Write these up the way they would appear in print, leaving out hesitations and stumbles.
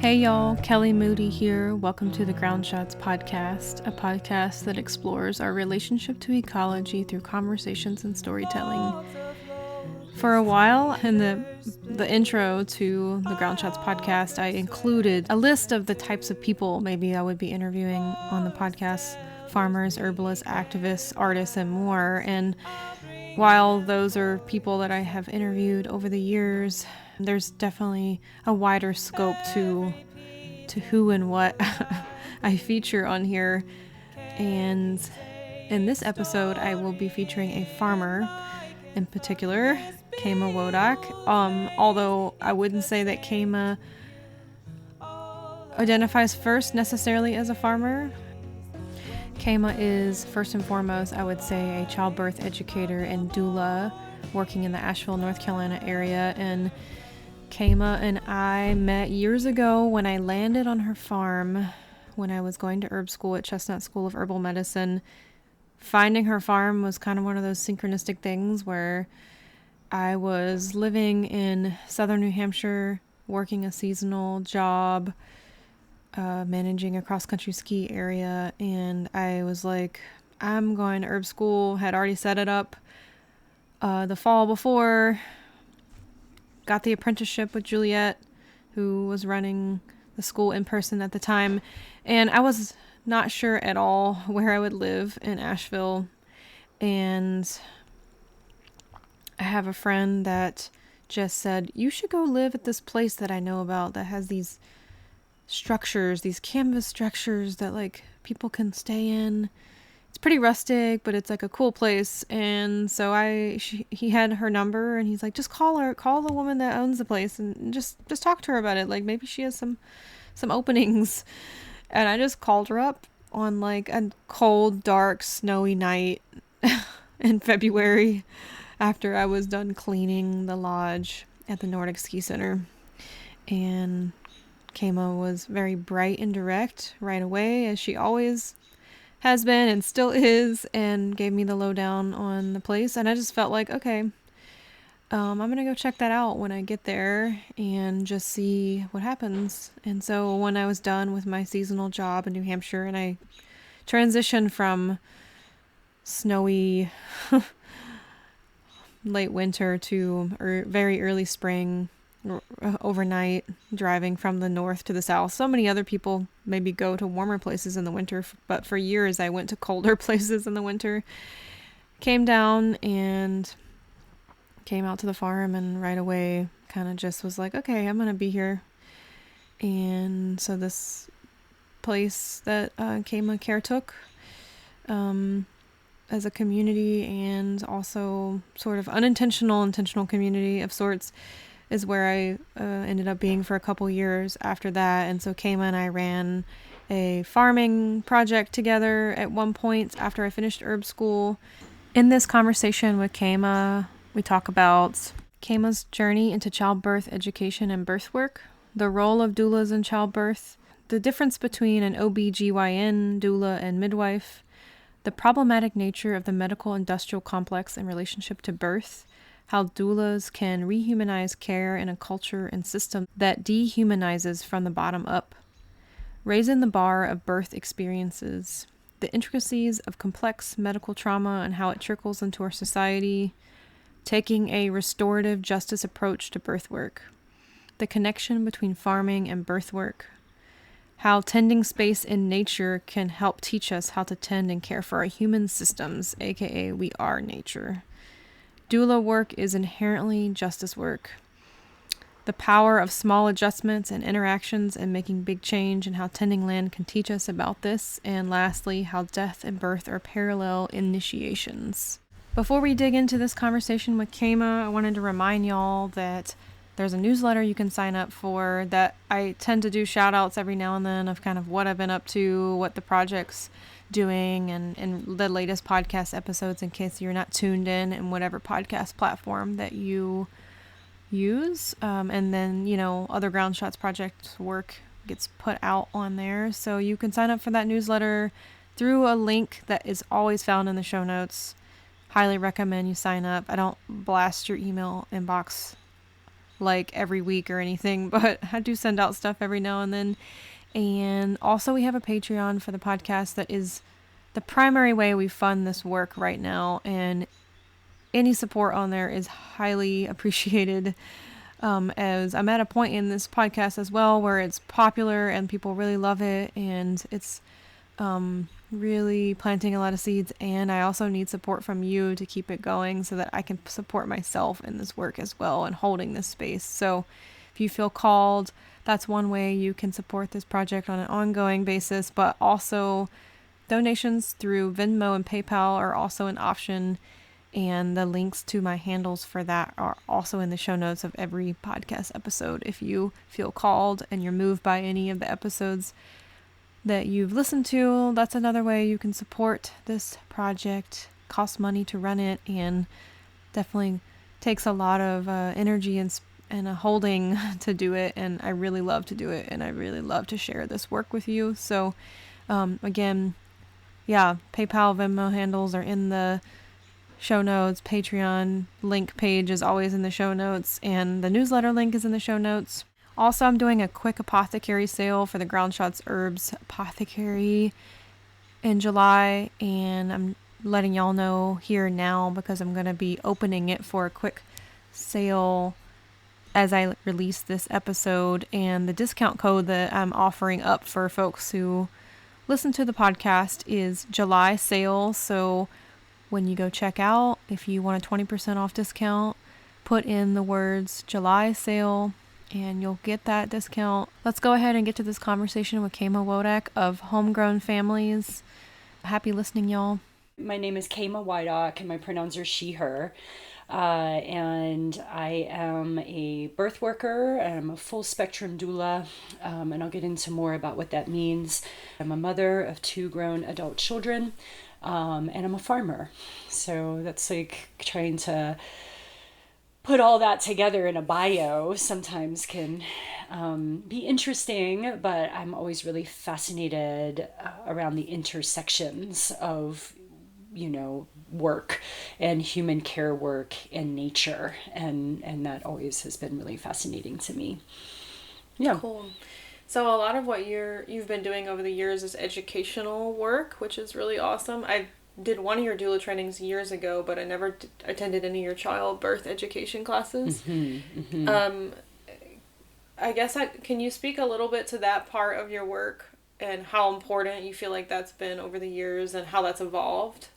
Hey y'all, Kelly Moody here. Welcome to the Ground Shots podcast, a podcast that explores our relationship to ecology through conversations and storytelling. For a while, in the intro to the Ground Shots podcast, I included a list of the types of people maybe I would be interviewing on the podcast: farmers, herbalists, activists, artists, and more. And while those are people that I have interviewed over the years, there's definitely a wider scope to who and what I feature on here. And in this episode, I will be featuring a farmer in particular, Chama Woydak. Although I wouldn't say that Chama identifies first necessarily as a farmer. Chama is first and foremost, I would say, a childbirth educator and doula working in the Asheville, North Carolina area. And Chama and I met years ago when I landed on her farm when I was going to herb school at Chestnut School of Herbal Medicine. Finding her farm was kind of one of those synchronistic things where I was living in southern New Hampshire, working a seasonal job, managing a cross-country ski area, and I was like, I'm going to herb school. Had already set it up the fall before. Got the apprenticeship with Juliet, who was running the school in person at the time, and I was not sure at all where I would live in Asheville. And I have a friend that just said, you should go live at this place that I know about that has these structures, these canvas structures that like people can stay in. It's pretty rustic, but it's like a cool place. And so he had her number, and he's like, just call the woman that owns the place, and just talk to her about it. Like maybe she has some openings. And I just called her up on like a cold, dark, snowy night in February after I was done cleaning the lodge at the Nordic Ski Center. And Chama was very bright and direct right away, as she always has been and still is, and gave me the lowdown on the place. And I just felt like, okay, I'm going to go check that out when I get there and just see what happens. And so when I was done with my seasonal job in New Hampshire and I transitioned from snowy late winter to very early spring, overnight, driving from the north to the south. So many other people maybe go to warmer places in the winter, but for years I went to colder places in the winter. Came down and came out to the farm, and right away kind of just was like, okay, I'm going to be here. And so this place that Chama care took as a community, and also sort of intentional community of sorts, is where I ended up being for a couple years after that. And so Chama and I ran a farming project together at one point after I finished herb school. In this conversation with Chama, we talk about Chama's journey into childbirth education and birthwork, the role of doulas in childbirth, the difference between an OB/GYN, doula, and midwife, the problematic nature of the medical industrial complex in relationship to birth, how doulas can rehumanize care in a culture and system that dehumanizes from the bottom up, raising the bar of birth experiences, the intricacies of complex medical trauma and how it trickles into our society, taking a restorative justice approach to birthwork, the connection between farming and birthwork, how tending space in nature can help teach us how to tend and care for our human systems, aka we are nature. Doula work is inherently justice work. The power of small adjustments and interactions in making big change, and how tending land can teach us about this. And lastly, how death and birth are parallel initiations. Before we dig into this conversation with Chama, I wanted to remind y'all that there's a newsletter you can sign up for that I tend to do shout outs every now and then of kind of what I've been up to, what the project's doing, and the latest podcast episodes in case you're not tuned in whatever podcast platform that you use. And then, other Ground Shots project work gets put out on there. So you can sign up for that newsletter through a link that is always found in the show notes. Highly recommend you sign up. I don't blast your email inbox like every week or anything, but I do send out stuff every now and then. And also we have a Patreon for the podcast that is the primary way we fund this work right now, and any support on there is highly appreciated. As I'm at a point in this podcast as well where it's popular and people really love it, and it's really planting a lot of seeds, and I also need support from you to keep it going so that I can support myself in this work as well and holding this space. So if you feel called, that's one way you can support this project on an ongoing basis, but also donations through Venmo and PayPal are also an option, and the links to my handles for that are also in the show notes of every podcast episode. If you feel called and you're moved by any of the episodes that you've listened to, that's another way you can support this project. It costs money to run it, and definitely takes a lot of energy and a holding to do it, and I really love to do it, and I really love to share this work with you. So again, yeah, PayPal, Venmo handles are in the show notes. Patreon link page is always in the show notes, and the newsletter link is in the show notes. Also, I'm doing a quick apothecary sale for the Ground Shots Herbs Apothecary in July, and I'm letting y'all know here now because I'm going to be opening it for a quick sale as I release this episode. And the discount code that I'm offering up for folks who listen to the podcast is July sale. So when you go check out, if you want a 20% off discount, put in the words July sale and you'll get that discount. Let's go ahead and get to this conversation with Chama Woydak of Homegrown Families. Happy listening, y'all. My name is Chama Woydak, and my pronouns are she, her. And I am a birth worker. I'm a full spectrum doula, and I'll get into more about what that means. I'm a mother of 2 grown adult children, and I'm a farmer. So that's like trying to put all that together in a bio sometimes can be interesting, but I'm always really fascinated around the intersections of, work and human care work and nature, and that always has been really fascinating to me. Yeah. Cool. So a lot of what you've been doing over the years is educational work, which is really awesome. I did one of your doula trainings years ago, but I never attended any of your childbirth education classes. Mm-hmm, mm-hmm. I guess can you speak a little bit to that part of your work and how important you feel like that's been over the years and how that's evolved?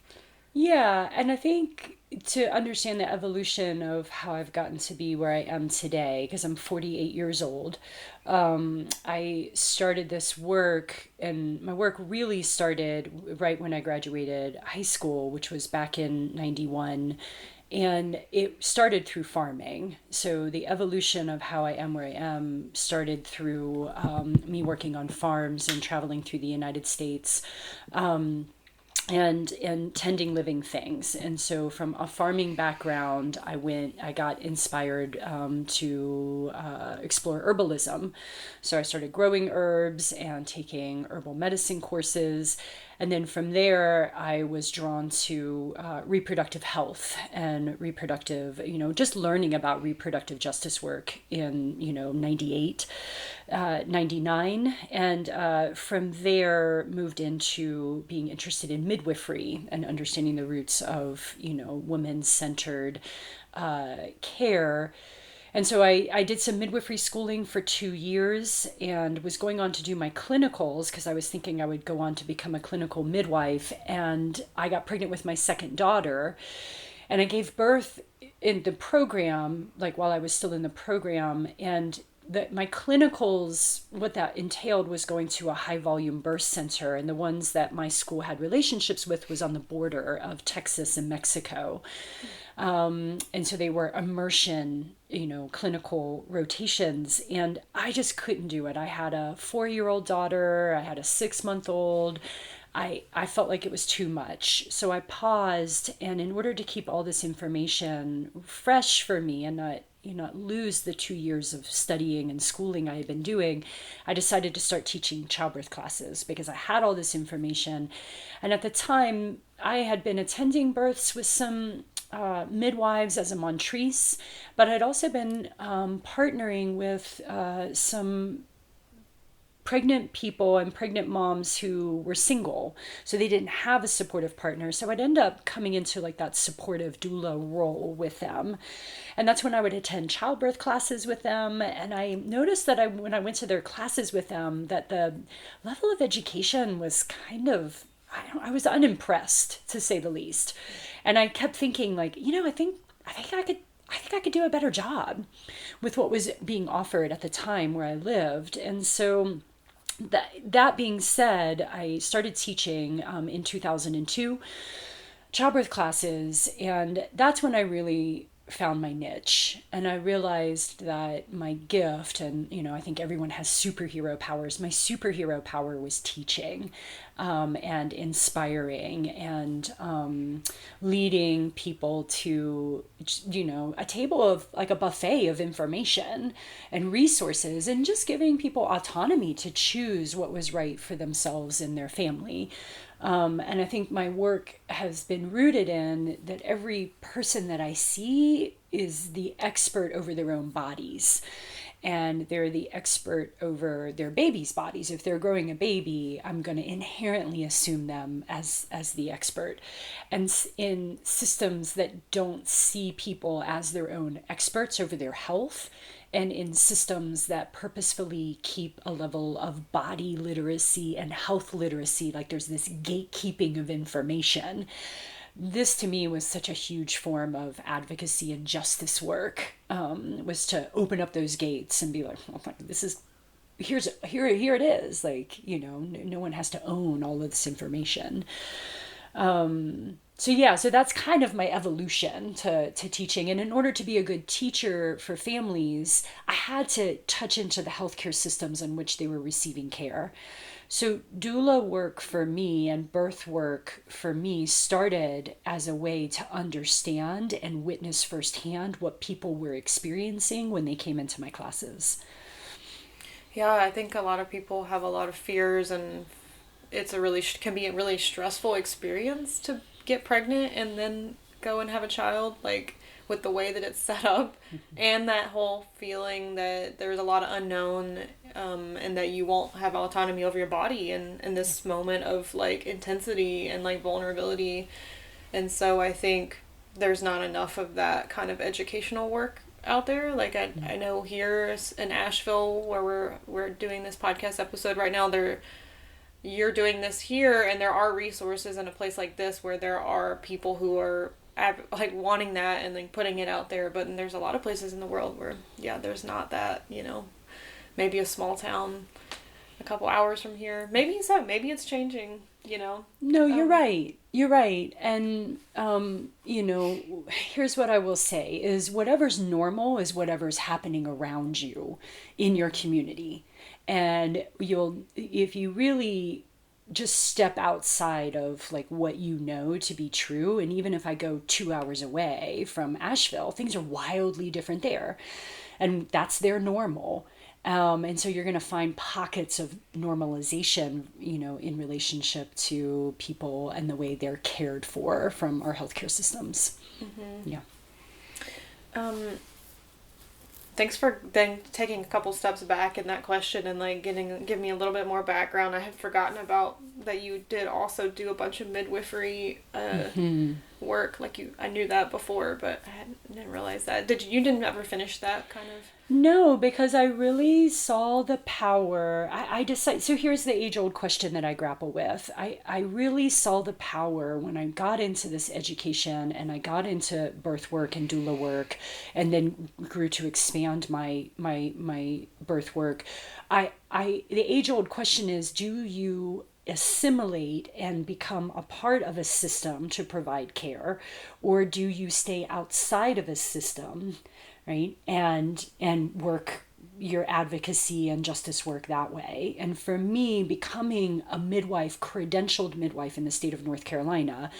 Yeah, and I think to understand the evolution of how I've gotten to be where I am today, because I'm 48 years old, I started this work, and my work really started right when I graduated high school, which was back in 91. And it started through farming. So the evolution of how I am where I am started through me working on farms and traveling through the United States. And tending living things. And so from a farming background, I got inspired to explore herbalism. So I started growing herbs and taking herbal medicine courses. And then from there, I was drawn to reproductive health and reproductive, just learning about reproductive justice work in, 98, 99. And from there, moved into being interested in midwifery and understanding the roots of, women-centered care. And so I did some midwifery schooling for 2 years and was going on to do my clinicals because I was thinking I would go on to become a clinical midwife. And I got pregnant with my second daughter, and I gave birth in the program, like while I was still in the program. And my clinicals, what that entailed was going to a high volume birth center, and the ones that my school had relationships with was on the border of Texas and Mexico. And so they were immersion, clinical rotations, and I just couldn't do it. I had a 4-year-old daughter. I had a 6-month-old. I felt like it was too much. So I paused, and in order to keep all this information fresh for me and not lose the 2 years of studying and schooling I had been doing, I decided to start teaching childbirth classes because I had all this information. And at the time, I had been attending births with some midwives as a mentrice, but I'd also been partnering with some pregnant people and pregnant moms who were single, so they didn't have a supportive partner. So I'd end up coming into like that supportive doula role with them, and that's when I would attend childbirth classes with them. And I noticed that when I went to their classes with them, that the level of education was kind of, I was unimpressed, to say the least. And I kept thinking, like, I think I could do a better job with what was being offered at the time where I lived. And so that being said, I started teaching in 2002 childbirth classes, and that's when I really found my niche. And I realized that my gift, and I think everyone has superhero powers. My superhero power was teaching, and inspiring, and leading people to a table of, like, a buffet of information and resources, and just giving people autonomy to choose what was right for themselves and their family. And I think my work has been rooted in that every person that I see is the expert over their own bodies. And they're the expert over their baby's bodies. If they're growing a baby, I'm going to inherently assume them as the expert. And in systems that don't see people as their own experts over their health, and in systems that purposefully keep a level of body literacy and health literacy, like there's this gatekeeping of information. This to me was such a huge form of advocacy and justice work, was to open up those gates and be like, oh, this is, here it is. Like, no one has to own all of this information. So that's kind of my evolution to teaching. And in order to be a good teacher for families, I had to touch into the healthcare systems in which they were receiving care. So doula work for me and birth work for me started as a way to understand and witness firsthand what people were experiencing when they came into my classes. Yeah, I think a lot of people have a lot of fears, and can be a really stressful experience to get pregnant and then go and have a child, like with the way that it's set up, and that whole feeling that there's a lot of unknown, and that you won't have autonomy over your body in this moment of like intensity and like vulnerability. And so I think there's not enough of that kind of educational work out there. Like I know here in Asheville, where we're doing this podcast episode right now, you're doing this here, and there are resources in a place like this where there are people who are like wanting that and like putting it out there. But there's a lot of places in the world where there's not that. Maybe a small town a couple hours from here, maybe it's changing. No, you're right. And here's what I will say is, whatever's normal is whatever's happening around you in your community. And if you really just step outside of like what you know to be true, and even if I go 2 hours away from Asheville, things are wildly different there, and that's their normal. And so you're going to find pockets of normalization, in relationship to people and the way they're cared for from our healthcare systems. Mm-hmm. Yeah. Thanks for then taking a couple steps back in that question and like give me a little bit more background. I had forgotten about that you did also do a bunch of midwifery work. Like I knew that before, but I didn't realize that. You didn't ever finish that kind of? No, because I really saw the power. I decided, so here's the age-old question that I grapple with. I really saw the power when I got into this education, and I got into birth work and doula work, and then grew to expand my birth work. The age-old question is, do you assimilate and become a part of a system to provide care, or do you stay outside of a system, right, and work your advocacy and justice work that way? And for me, becoming a midwife, credentialed midwife in the state of North Carolina,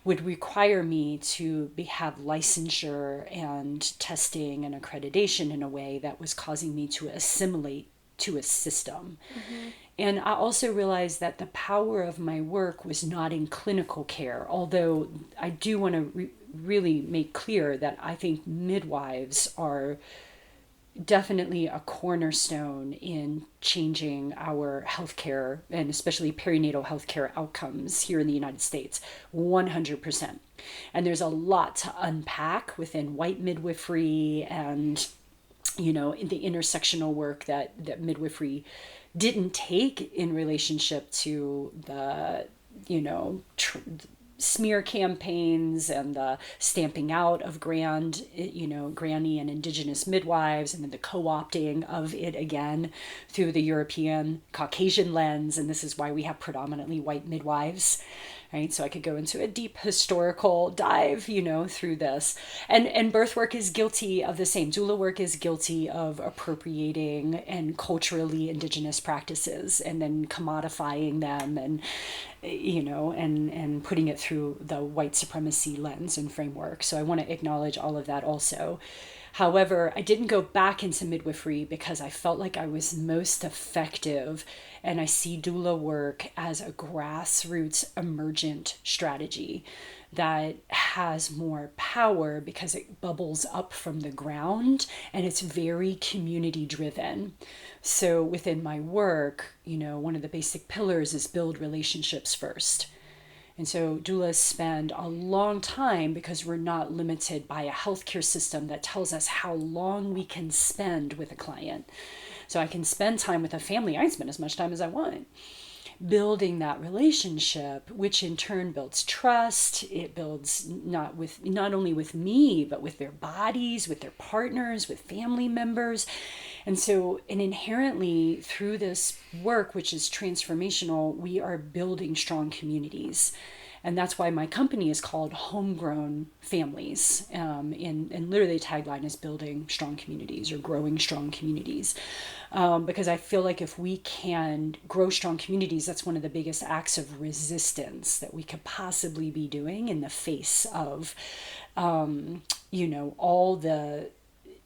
would require me to have licensure and testing and accreditation in a way that was causing me to assimilate to a system. Mm-hmm. And I also realized that the power of my work was not in clinical care, although I do want to really make clear that I think midwives are definitely a cornerstone in changing our healthcare and especially perinatal healthcare outcomes here in the United States, 100%. And there's a lot to unpack within white midwifery and, you know, in the intersectional work that midwifery didn't take in relationship to the, you know, smear campaigns and the stamping out of granny and indigenous midwives, and then the co-opting of it again through the European Caucasian lens. And this is why we have predominantly white midwives, right? So I could go into a deep historical dive, you know, through this. And birth work is guilty of the same. Doula work is guilty of appropriating and culturally indigenous practices and then commodifying them and, you know, and putting it through the white supremacy lens and framework. So I want to acknowledge all of that also. However, I didn't go back into midwifery because I felt like I was most effective, and I see doula work as a grassroots emergent strategy that has more power because it bubbles up from the ground and it's very community driven. So within my work, you know, one of the basic pillars is build relationships first. And so doulas spend a long time because we're not limited by a healthcare system that tells us how long we can spend with a client. So I can spend time with a family. I can spend as much time as I want. Building that relationship, which in turn builds trust. It builds not only with me, but with their bodies, with their partners, with family members. And so, and inherently through this work, which is transformational, we are building strong communities. And that's why my company is called Homegrown Families. And literally the tagline is building strong communities or growing strong communities. Because I feel like if we can grow strong communities, that's one of the biggest acts of resistance that we could possibly be doing in the face of, you know, all the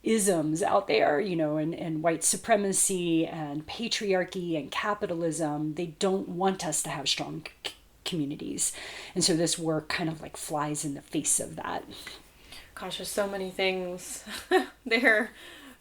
isms out there, you know, and white supremacy and patriarchy and capitalism. They don't want us to have strong communities. And so this work kind of like flies in the face of that. Gosh, there's so many things there.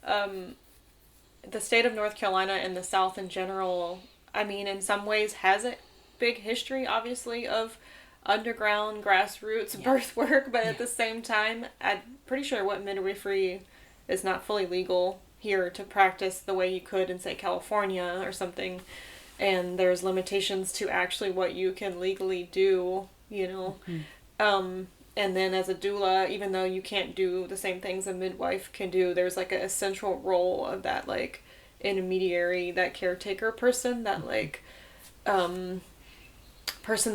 The state of North Carolina and the South in general, I mean, in some ways has a big history, obviously, of underground grassroots birth work, but at the same time, I'm pretty sure what midwifery is not fully legal here to practice the way you could in, say, California or something. And there's limitations to actually what you can legally do, you know. Mm-hmm. And then as a doula, even though you can't do the same things a midwife can do, there's like a central role of that like intermediary, that caretaker person, that like person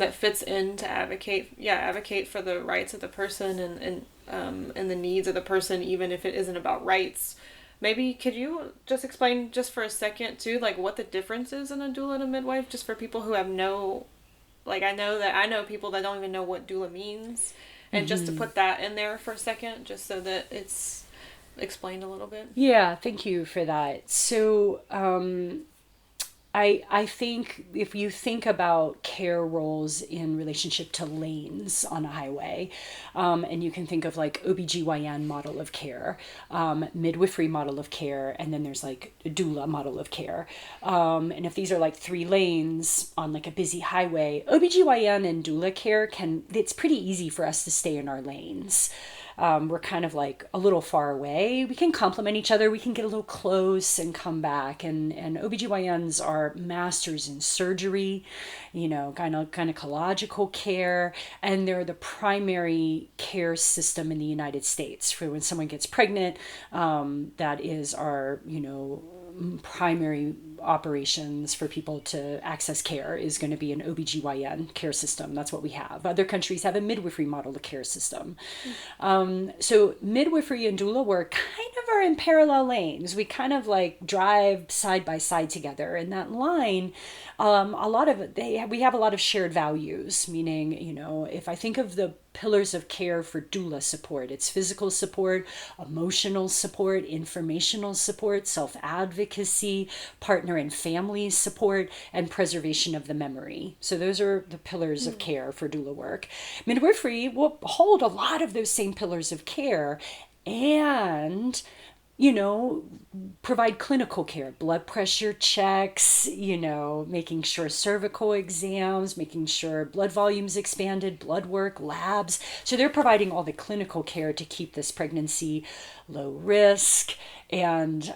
that fits in to advocate for the rights of the person and the needs of the person, even if it isn't about rights. Maybe could you just explain just for a second too, like what the difference is in a doula and a midwife, just for people who have no, like I know people that don't even know what doula means. And just to put that in there for a second, just so that it's explained a little bit. Yeah, thank you for that. So I think if you think about care roles in relationship to lanes on a highway, and you can think of like OBGYN model of care, midwifery model of care, and then there's like a doula model of care. And if these are like 3 lanes on like a busy highway, OBGYN and doula care it's pretty easy for us to stay in our lanes. We're kind of like a little far away. We can complement each other. We can get a little close and come back. And OBGYNs are masters in surgery, you know, gynecological care. And they're the primary care system in the United States for when someone gets pregnant. That is our, you know, primary operations for people to access care is going to be an OBGYN care system. That's what we have. Other countries have a midwifery model of care system. So midwifery and doula work kind of are in parallel lanes. We kind of like drive side by side together. And that line, we have a lot of shared values, meaning, you know, if I think of the pillars of care for doula support. It's physical support, emotional support, informational support, self-advocacy, partner and family support, and preservation of the memory. So those are the pillars of care for doula work. Midwifery will hold a lot of those same pillars of care and, you know, provide clinical care, blood pressure checks, you know, making sure cervical exams, making sure blood volumes expanded, blood work, labs. So they're providing all the clinical care to keep this pregnancy low risk and,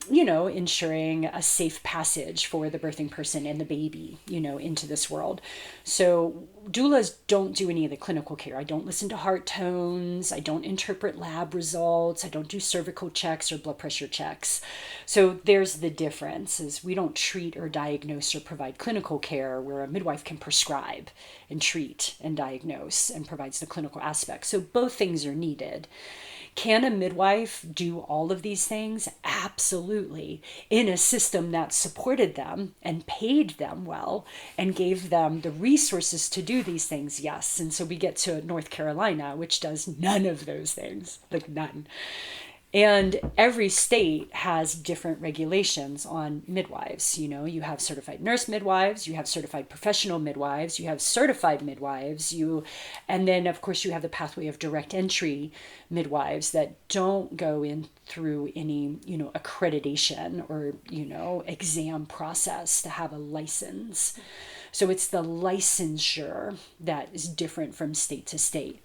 you know, ensuring a safe passage for the birthing person and the baby, you know, into this world. So doulas don't do any of the clinical care. I don't listen to heart tones. I don't interpret lab results. I don't do cervical checks or blood pressure checks. So there's the difference is we don't treat or diagnose or provide clinical care where a midwife can prescribe and treat and diagnose and provides the clinical aspect. So both things are needed. Can a midwife do all of these things? Absolutely. In a system that supported them and paid them well and gave them the resources to do these things, yes. And so we get to North Carolina, which does none of those things, like none. And every state has different regulations on midwives. You know, you have certified nurse midwives, you have certified professional midwives, you have certified midwives, and then of course you have the pathway of direct entry midwives that don't go in through any, you know, accreditation or, you know, exam process to have a license. So it's the licensure that is different from state to state.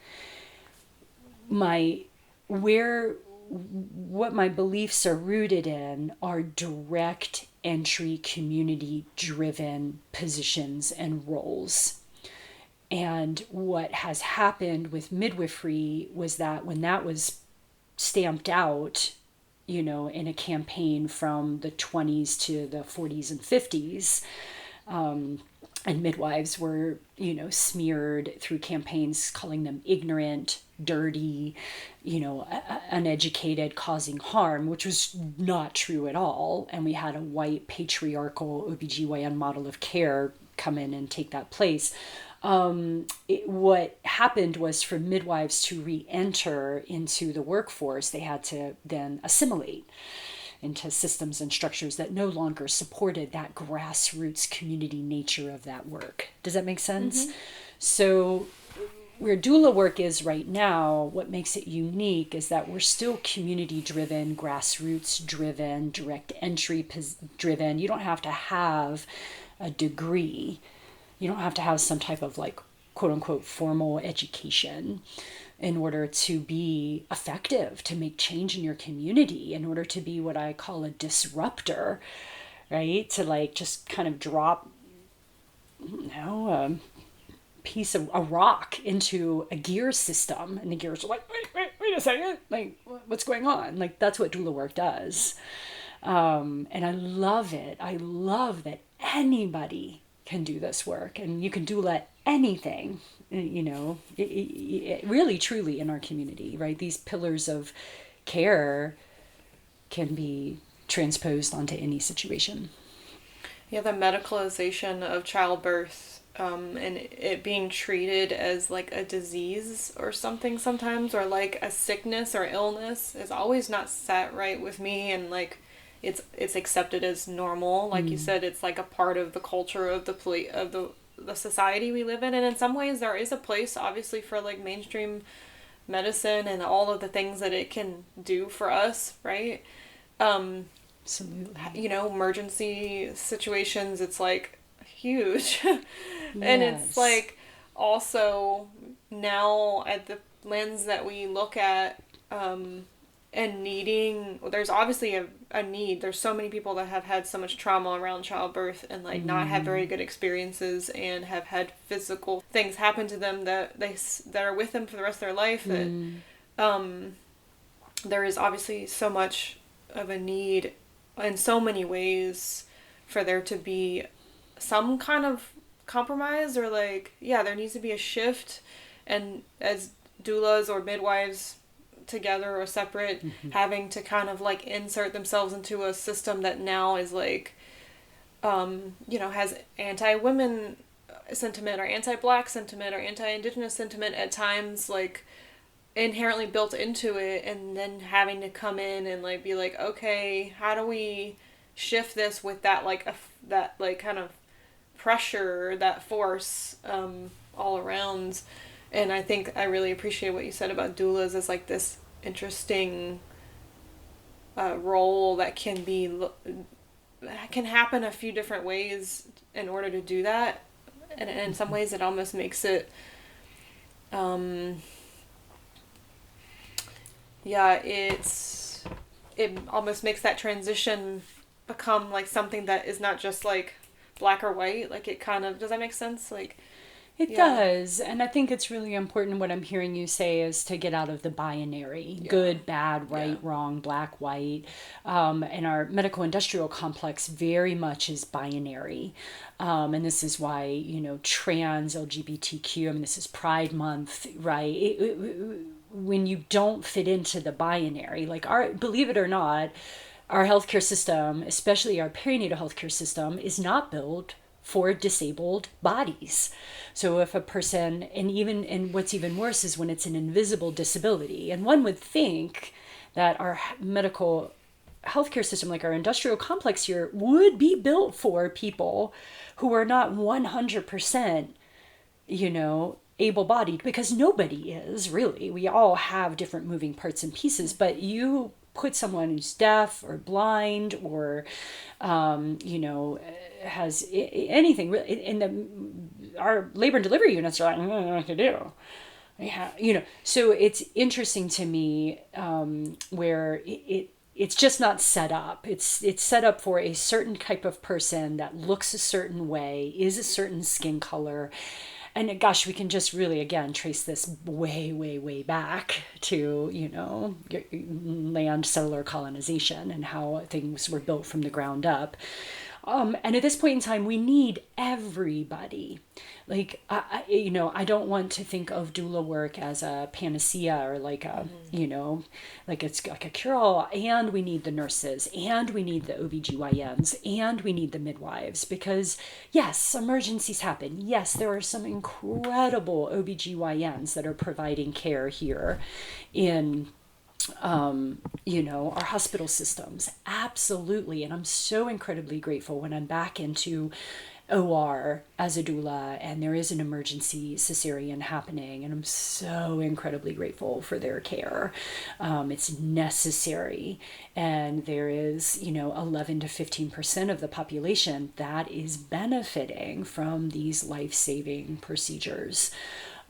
What my beliefs are rooted in are direct entry, community driven positions and roles. And what has happened with midwifery was that when that was stamped out, you know, in a campaign from the 20s to the 40s and 50s, and midwives were, you know, smeared through campaigns calling them ignorant, dirty, you know, uneducated, causing harm, which was not true at all. And we had a white patriarchal OBGYN model of care come in and take that place. What happened was for midwives to re-enter into the workforce, they had to then assimilate into systems and structures that no longer supported that grassroots community nature of that work. Does that make sense? Mm-hmm. So where doula work is right now, what makes it unique is that we're still community driven, grassroots driven, direct entry driven. You don't have to have a degree. You don't have to have some type of like quote unquote formal education in order to be effective, to make change in your community, in order to be what I call a disruptor, right? To like just kind of drop, you know, a piece of a rock into a gear system, and the gears are like, wait a second, like what's going on? Like that's what doula work does. And I love it. I love that anybody can do this work, and you can doula anything, you know, it really truly in our community, right? These pillars of care can be transposed onto any situation. Yeah, the medicalization of childbirth, and it being treated as like a disease or something sometimes, or like a sickness or illness, is always not sat right with me. And like it's accepted as normal, like you said, it's like a part of the culture of the society we live in. And in some ways there is a place obviously for like mainstream medicine and all of the things that it can do for us, right? Absolutely. You know, emergency situations, it's like huge. And it's like also now at the lens that we look at, and needing, there's obviously a need. There's so many people that have had so much trauma around childbirth and like not had very good experiences and have had physical things happen to them that are with them for the rest of their life. That there is obviously so much of a need in so many ways for there to be some kind of compromise, or like, yeah, there needs to be a shift. And as doulas or midwives, together or separate, having to kind of like insert themselves into a system that now is like, you know, has anti-women sentiment or anti-Black sentiment or anti-Indigenous sentiment at times, like, inherently built into it, and then having to come in and like be like, okay, how do we shift this with that like that like kind of pressure, that force all around. And I think I really appreciate what you said about doulas as like this interesting role that can happen a few different ways in order to do that, and in some ways it almost makes it it almost makes that transition become like something that is not just like black or white. Like, it kind of, does that make sense? Like, it does. And I think it's really important, what I'm hearing you say is to get out of the binary, good, bad, right, wrong, black, white. And our medical industrial complex very much is binary. And this is why, trans, LGBTQ, I mean, this is Pride Month, right? When you don't fit into the binary, like believe it or not, our healthcare system, especially our perinatal healthcare system, is not built for disabled bodies. So if a person, and what's even worse is when it's an invisible disability, and one would think that our medical healthcare system, like our industrial complex here, would be built for people who are not 100%, able-bodied, because nobody is really. We all have different moving parts and pieces, but you put someone who's deaf or blind or, has anything really in our labor and delivery units are like, I don't know what to do. Yeah, so it's interesting to me where it's just not set up. It's set up for a certain type of person that looks a certain way, is a certain skin color. And gosh, we can just really, again, trace this way, way, way back to, land settler colonization and how things were built from the ground up. And at this point in time, we need everybody. Like, I don't want to think of doula work as a panacea or like a, like it's like a cure-all. And we need the nurses, and we need the OBGYNs, and we need the midwives, because yes, emergencies happen. Yes, there are some incredible OBGYNs that are providing care here in our hospital systems. Absolutely. And I'm so incredibly grateful when I'm back into OR as a doula and there is an emergency cesarean happening. And I'm so incredibly grateful for their care. It's necessary. And there is, 11 to 15% of the population that is benefiting from these life-saving procedures.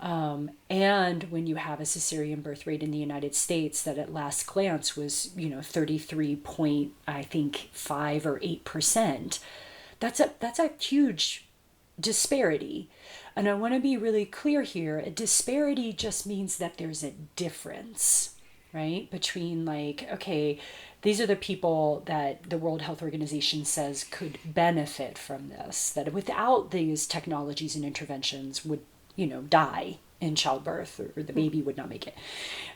And when you have a cesarean birth rate in the United States that at last glance was, 33.5 or 8%, that's a huge disparity. And I want to be really clear here. A disparity just means that there's a difference, right? Between like, okay, these are the people that the World Health Organization says could benefit from this, that without these technologies and interventions would die in childbirth, or the baby would not make it,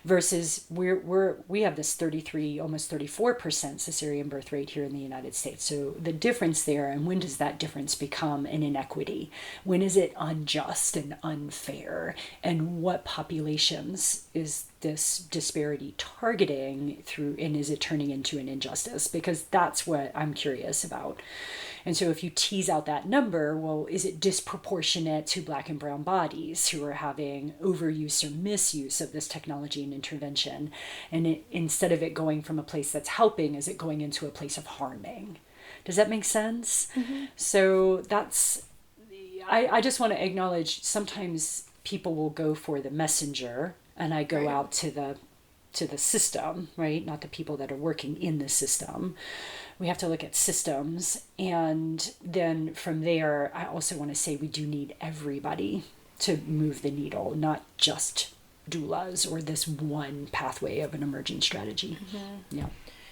versus we have this 33, almost 34% cesarean birth rate here in the United States. So the difference there, and when does that difference become an inequity? When is it unjust and unfair? And what populations is this disparity targeting through, and is it turning into an injustice? Because that's what I'm curious about. And so if you tease out that number, well, is it disproportionate to Black and brown bodies who are having overuse or misuse of this technology and intervention? And instead of it going from a place that's helping, is it going into a place of harming? Does that make sense? Mm-hmm. So I just want to acknowledge sometimes people will go for the messenger, and I go out to the system, right? Not the people that are working in the system. We have to look at systems. And then from there, I also want to say we do need everybody to move the needle, not just doulas or this one pathway of an emergent strategy. Mm-hmm. Yeah.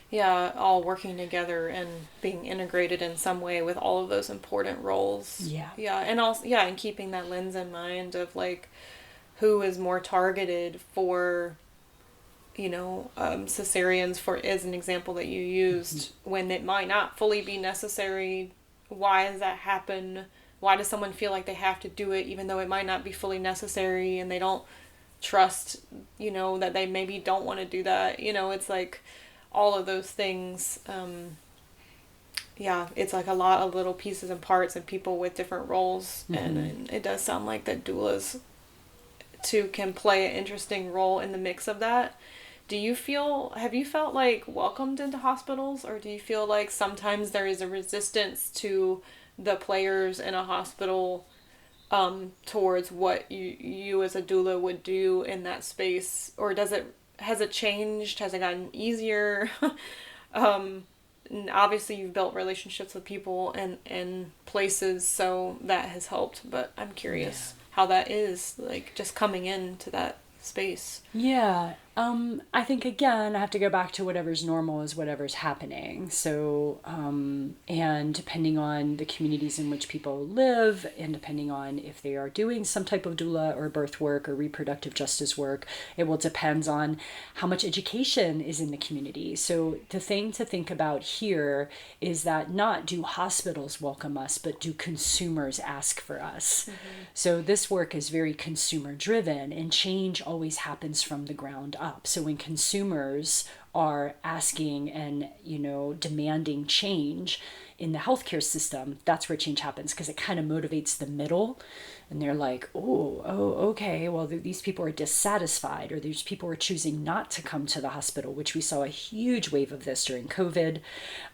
Yeah, all working together and being integrated in some way with all of those important roles. Yeah. Yeah, and also, and keeping that lens in mind of like who is more targeted for cesareans, for as an example that you used, when it might not fully be necessary. Why does that happen? why does someone feel like they have to do it even though it might not be fully necessary, and they don't trust, that they maybe don't want to do that. It's like all of those things. It's like a lot of little pieces and parts and people with different roles. And it does sound like that doulas too can play an interesting role in the mix of that. Have you felt like welcomed into hospitals, or do you feel like sometimes there is a resistance to the players in a hospital towards what you as a doula would do in that space? Or has it changed? Has it gotten easier? And obviously you've built relationships with people and places, so that has helped, but I'm curious how that is, like, just coming into that space. Yeah. I think, again, I have to go back to whatever's normal is whatever's happening. So, and depending on the communities in which people live, and depending on if they are doing some type of doula or birth work or reproductive justice work, it will depend on how much education is in the community. So the thing to think about here is that not do hospitals welcome us, but do consumers ask for us? So this work is very consumer driven, and change always happens from the ground up. So when consumers are asking and, demanding change in the healthcare system, that's where change happens, because it kind of motivates the middle. And they're like, okay, well, these people are dissatisfied, or these people are choosing not to come to the hospital, which we saw a huge wave of this during COVID,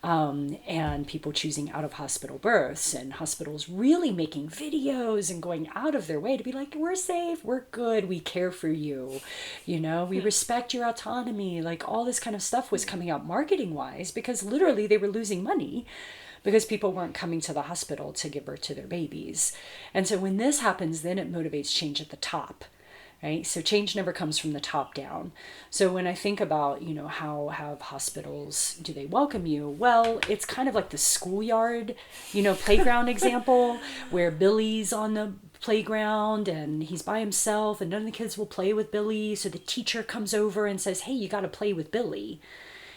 and people choosing out of hospital births, and hospitals really making videos and going out of their way to be like, we're safe, we're good, we care for you, we respect your autonomy. Like, all this kind of stuff was coming out marketing wise, because literally they were losing money because people weren't coming to the hospital to give birth to their babies. And so when this happens, then it motivates change at the top, right? So change never comes from the top down. So when I think about, how have hospitals, do they welcome you? Well, it's kind of like the schoolyard, playground example, where Billy's on the playground and he's by himself and none of the kids will play with Billy. So the teacher comes over and says, hey, you got to play with Billy.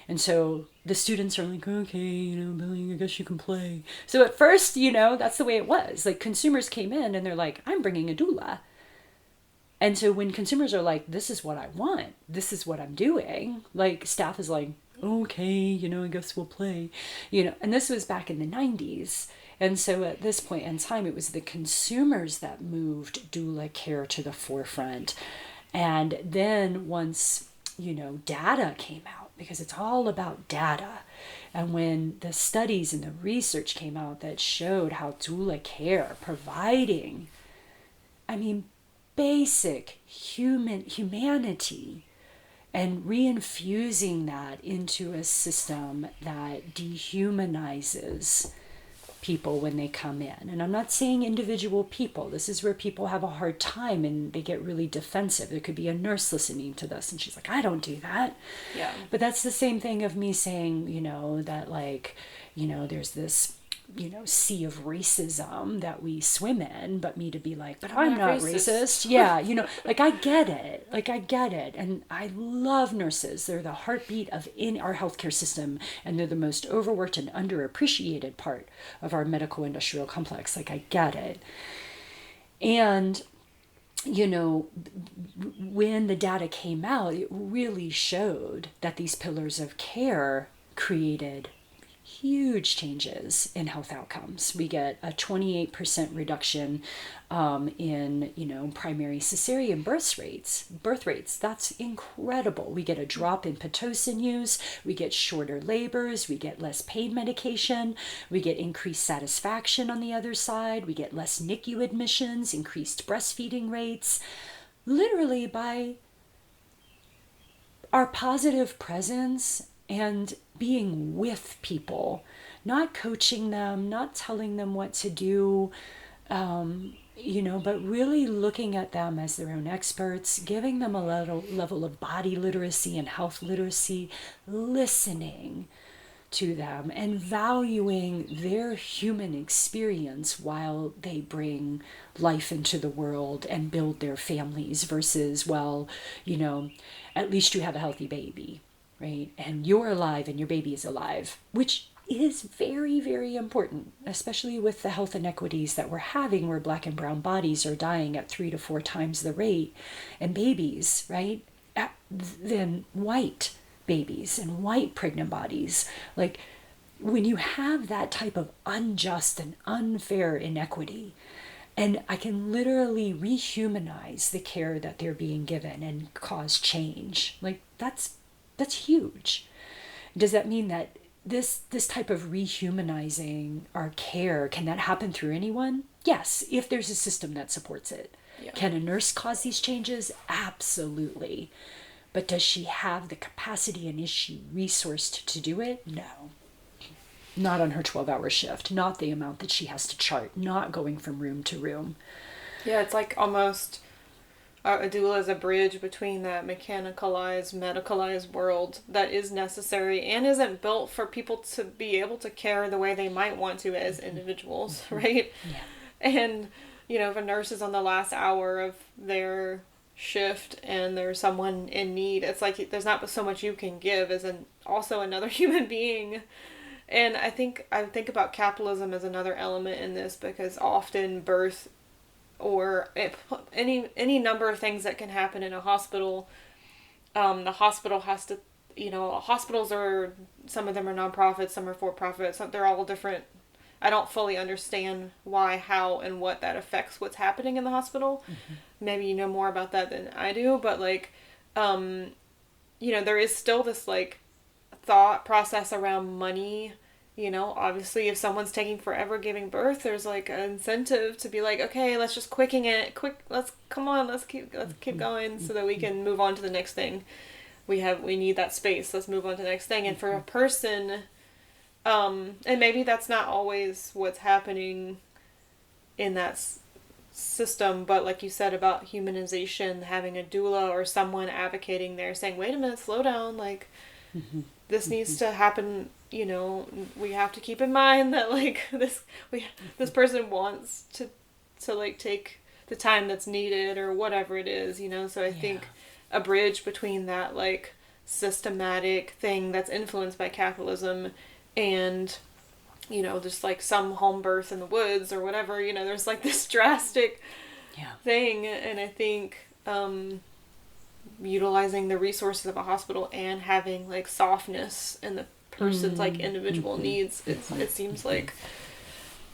And so the students are like, okay, Billy, I guess you can play. So at first, that's the way it was. Like, consumers came in and they're like, I'm bringing a doula. And so when consumers are like, this is what I want, this is what I'm doing, like, staff is like, okay, I guess we'll play, and this was back in the 90s. And so at this point in time, it was the consumers that moved doula care to the forefront. And then once, data came out, because it's all about data. And when the studies and the research came out that showed how doula care, providing, basic humanity, and reinfusing that into a system that dehumanizes people when they come in. And I'm not saying individual people. This is where people have a hard time and they get really defensive. There could be a nurse listening to this and she's like, I don't do that. Yeah. But that's the same thing of me saying, that like, there's this, sea of racism that we swim in, but me to be like, but I'm not racist. Yeah. Like, I get it. And I love nurses. They're the heartbeat in our healthcare system, and they're the most overworked and underappreciated part of our medical industrial complex. Like, I get it. And, when the data came out, it really showed that these pillars of care created huge changes in health outcomes. We get a 28% reduction in, primary cesarean birth rates. That's incredible. We get a drop in Pitocin use. We get shorter labors. We get less pain medication. We get increased satisfaction on the other side. We get less NICU admissions, increased breastfeeding rates, literally by our positive presence and being with people, not coaching them, not telling them what to do, but really looking at them as their own experts, giving them a level of body literacy and health literacy, listening to them and valuing their human experience while they bring life into the world and build their families versus, at least you have a healthy baby. Right? And you're alive and your baby is alive, which is very, very important, especially with the health inequities that we're having, where Black and brown bodies are dying at 3 to 4 times the rate, and babies, right, than white babies and white pregnant bodies. Like, when you have that type of unjust and unfair inequity, and I can literally rehumanize the care that they're being given and cause change, like, that's huge. Does that mean that this type of rehumanizing our care, can that happen through anyone? Yes, if there's a system that supports it. Yeah. Can a nurse cause these changes? Absolutely. But does she have the capacity, and is she resourced to do it? No. Not on her 12-hour shift, not the amount that she has to chart, not going from room to room. Yeah, it's like almost a doula is a bridge between that mechanicalized, medicalized world that is necessary and isn't built for people to be able to care the way they might want to as individuals, right? Yeah. And, you know, if a nurse is on the last hour of their shift and there's someone in need, it's like there's not so much you can give as also another human being. And I think about capitalism as another element in this, because often birth or any number of things that can happen in a hospital, the hospital has to, you know, hospitals are, some of them are nonprofits, some are for-profit, so they're all different. I don't fully understand why, how, and what that affects what's happening in the hospital. Mm-hmm. Maybe you know more about that than I do, but like, you know, there is still this like thought process around money. You know, obviously if someone's taking forever giving birth, there's like an incentive to be like, okay, let's just let's keep going so that we can move on to the next thing. We need that space. Let's move on to the next thing. And for a person, and maybe that's not always what's happening in that system, but like you said about humanization, having a doula or someone advocating there saying, wait a minute, slow down, like, this needs to happen. You know, we have to keep in mind that like this person wants to like take the time that's needed or whatever it is, you know. So I think a bridge between that like systematic thing that's influenced by capitalism and, you know, just like some home birth in the woods or whatever, you know, there's like this drastic thing. And I think utilizing the resources of a hospital and having like softness in the person's like individual needs, it seems like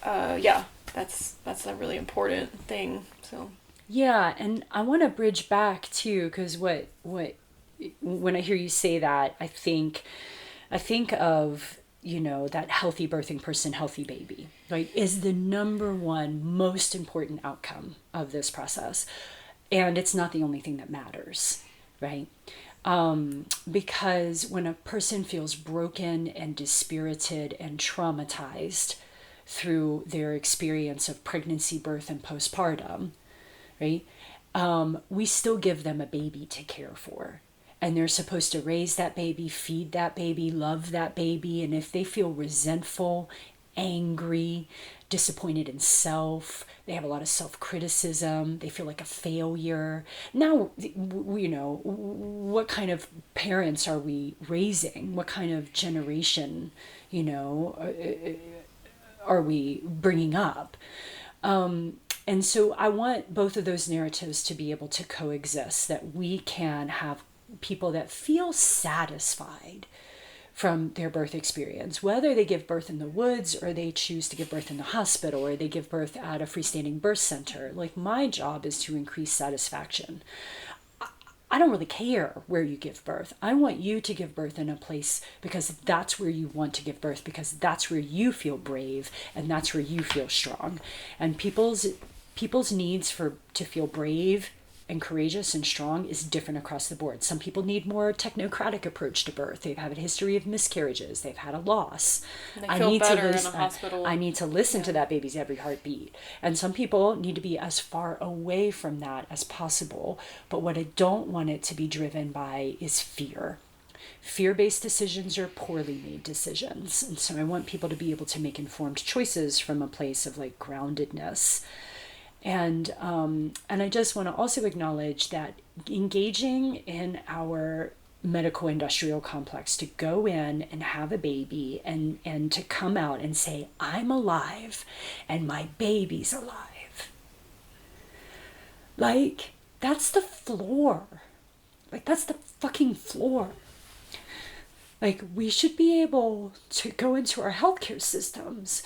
that's a really important thing. So and I want to bridge back too, because what when I hear you say that, I think of, you know, that healthy birthing person, healthy baby, right, is the number one most important outcome of this process. And it's not the only thing that matters, right? Because when a person feels broken and dispirited and traumatized through their experience of pregnancy, birth, and postpartum, right, we still give them a baby to care for. And they're supposed to raise that baby, feed that baby, love that baby. And if they feel resentful, angry, disappointed in self, they have a lot of self-criticism, they feel like a failure. Now, you know, what kind of parents are we raising? What kind of generation, you know, are we bringing up? And so I want both of those narratives to be able to coexist, that we can have people that feel satisfied from their birth experience, whether they give birth in the woods or they choose to give birth in the hospital or they give birth at a freestanding birth center. Like, my job is to increase satisfaction. I don't really care where you give birth. I want you to give birth in a place because that's where you want to give birth, because that's where you feel brave and that's where you feel strong. And people's needs to feel brave and courageous and strong is different across the board. Some people need more technocratic approach to birth. They've had a history of miscarriages. They've had a loss. They feel better in a hospital. I need to listen to that baby's every heartbeat. And some people need to be as far away from that as possible. But what I don't want it to be driven by is fear. Fear-based decisions are poorly made decisions. And so I want people to be able to make informed choices from a place of like groundedness. And I just want to also acknowledge that engaging in our medical industrial complex to go in and have a baby and to come out and say, I'm alive and my baby's alive. Like, that's the floor. Like, that's the fucking floor. Like, we should be able to go into our healthcare systems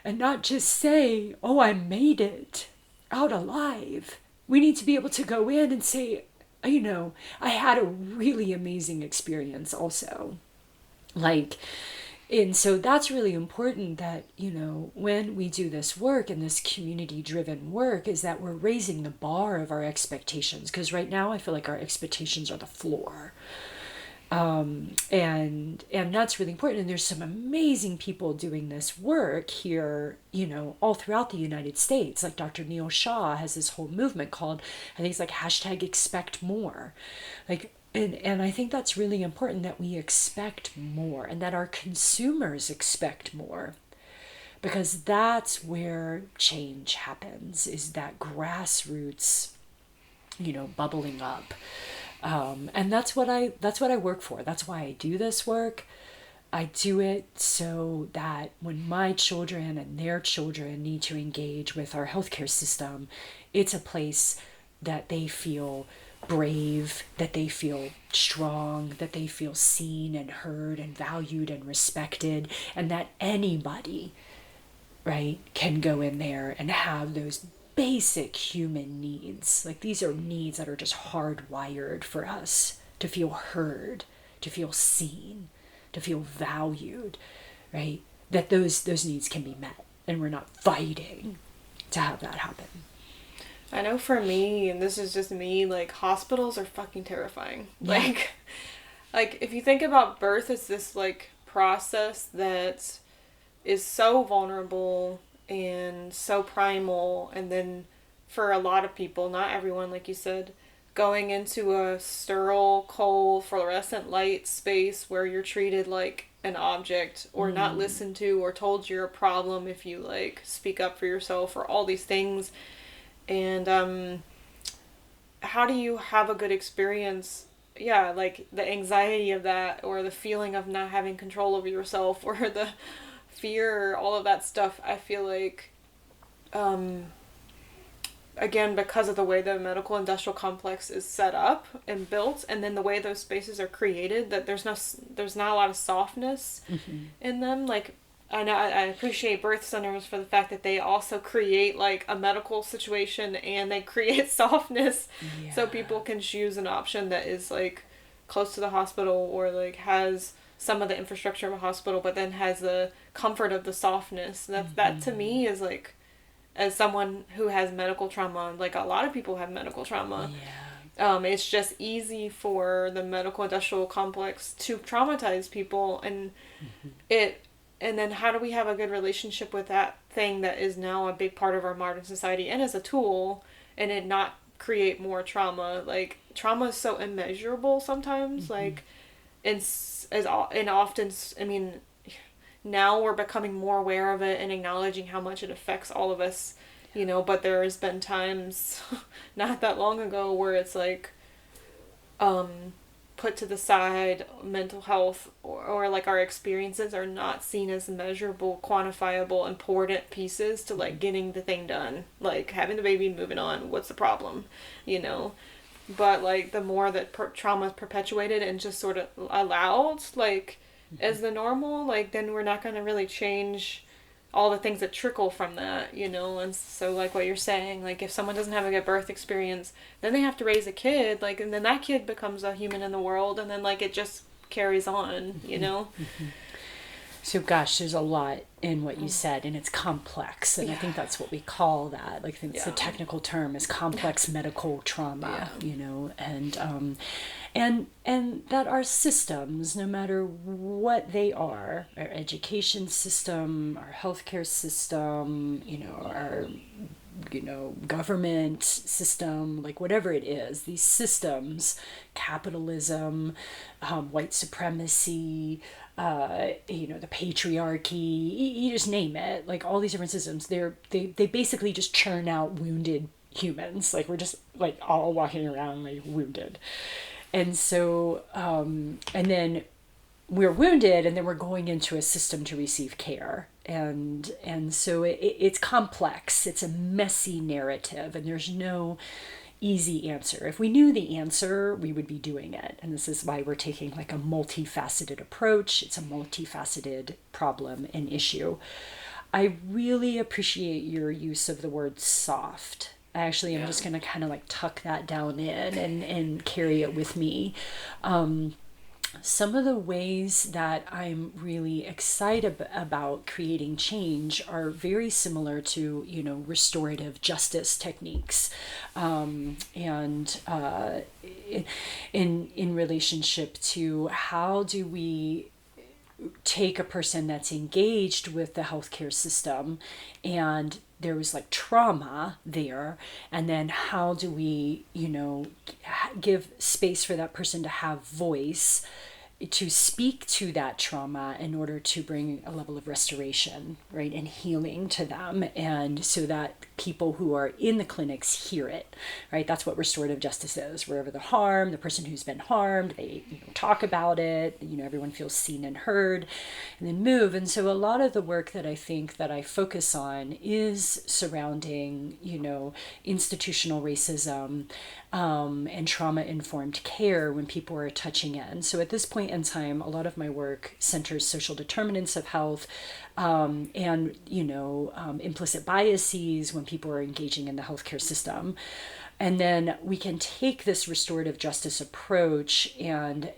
and not just say, oh, I made it out alive. We need to be able to go in and say, you know, I had a really amazing experience also. Like, and so that's really important that, you know, when we do this work and this community-driven work, is that we're raising the bar of our expectations. Because right now I feel like our expectations are the floor. And that's really important. And there's some amazing people doing this work here, you know, all throughout the United States. Like Dr. Neil Shaw has this whole movement called, I think it's like #expect more. Like, and I think that's really important, that we expect more and that our consumers expect more, because that's where change happens, is that grassroots, you know, bubbling up. And that's what I work for. That's why I do this work. I do it so that when my children and their children need to engage with our healthcare system, it's a place that they feel brave, that they feel strong, that they feel seen and heard and valued and respected, and that anybody, right, can go in there and have those basic human needs. Like, these are needs that are just hardwired for us to feel heard, to feel seen, to feel valued, right? That those needs can be met, and we're not fighting to have that happen. I know for me, and this is just me, like, hospitals are fucking terrifying. Yeah. Like if you think about birth as this, like, process that is so vulnerable and so primal, and then for a lot of people, not everyone, like you said, going into a sterile, cold, fluorescent light space where you're treated like an object, or not listened to, or told you're a problem if you, like, speak up for yourself, or all these things. And how do you have a good experience? Yeah, like the anxiety of that, or the feeling of not having control over yourself, or the fear, all of that stuff. I feel like, again, because of the way the medical industrial complex is set up and built, and then the way those spaces are created, that there's not a lot of softness in them. Like, I know I appreciate birth centers for the fact that they also create, like, a medical situation, and they create softness, so people can choose an option that is, like, close to the hospital, or, like, has some of the infrastructure of a hospital, but then has the comfort of the softness. That to me is, like, as someone who has medical trauma, like a lot of people have medical trauma, it's just easy for the medical industrial complex to traumatize people, and and then how do we have a good relationship with that thing that is now a big part of our modern society and as a tool, and it not create more trauma? Like, trauma is so immeasurable sometimes, like, and often, I mean, now we're becoming more aware of it and acknowledging how much it affects all of us, you know, but there's been times not that long ago where it's like, put to the side, mental health, or like our experiences are not seen as measurable, quantifiable, important pieces to, like, getting the thing done, like having the baby, moving on, what's the problem, you know? But, like, the more that trauma is perpetuated and just sort of allowed, like, as the normal, like, then we're not going to really change all the things that trickle from that, you know? And so, like what you're saying, like, if someone doesn't have a good birth experience, then they have to raise a kid, like, and then that kid becomes a human in the world, and then, like, it just carries on, you know? So, gosh, there's a lot in what you said, and it's complex, and I think that's what we call that. Like, I think it's the technical term is complex medical trauma, you know, and that our systems, no matter what they are, our education system, our healthcare system, you know, our, you know, government system, like, whatever it is, these systems, capitalism, white supremacy, you know, the patriarchy, you just name it, like, all these different systems, they basically just churn out wounded humans. Like, we're just, like, all walking around, like, wounded. And so, and then we're wounded, and then we're going into a system to receive care. And so it's complex. It's a messy narrative, and there's no easy answer. If we knew the answer, we would be doing it. And this is why we're taking like a multifaceted approach. It's a multifaceted problem and issue. I really appreciate your use of the word soft. I actually am just going to kind of like tuck that down in and carry it with me. Some of the ways that I'm really excited about creating change are very similar to, you know, restorative justice techniques, and in relationship to how do we take a person that's engaged with the healthcare system and there was like trauma there, and then how do we, you know, give space for that person to have voice, to speak to that trauma in order to bring a level of restoration, right, and healing to them, and so that people who are in the clinics hear it, right? That's what restorative justice is. Wherever the harm, the person who's been harmed, they, you know, talk about it, you know, everyone feels seen and heard, and then move. And so a lot of the work that I think that I focus on is surrounding, you know, institutional racism, and trauma-informed care when people are touching in. So at this point in time, a lot of my work centers social determinants of health, and, you know, implicit biases when people are engaging in the healthcare system. And then we can take this restorative justice approach and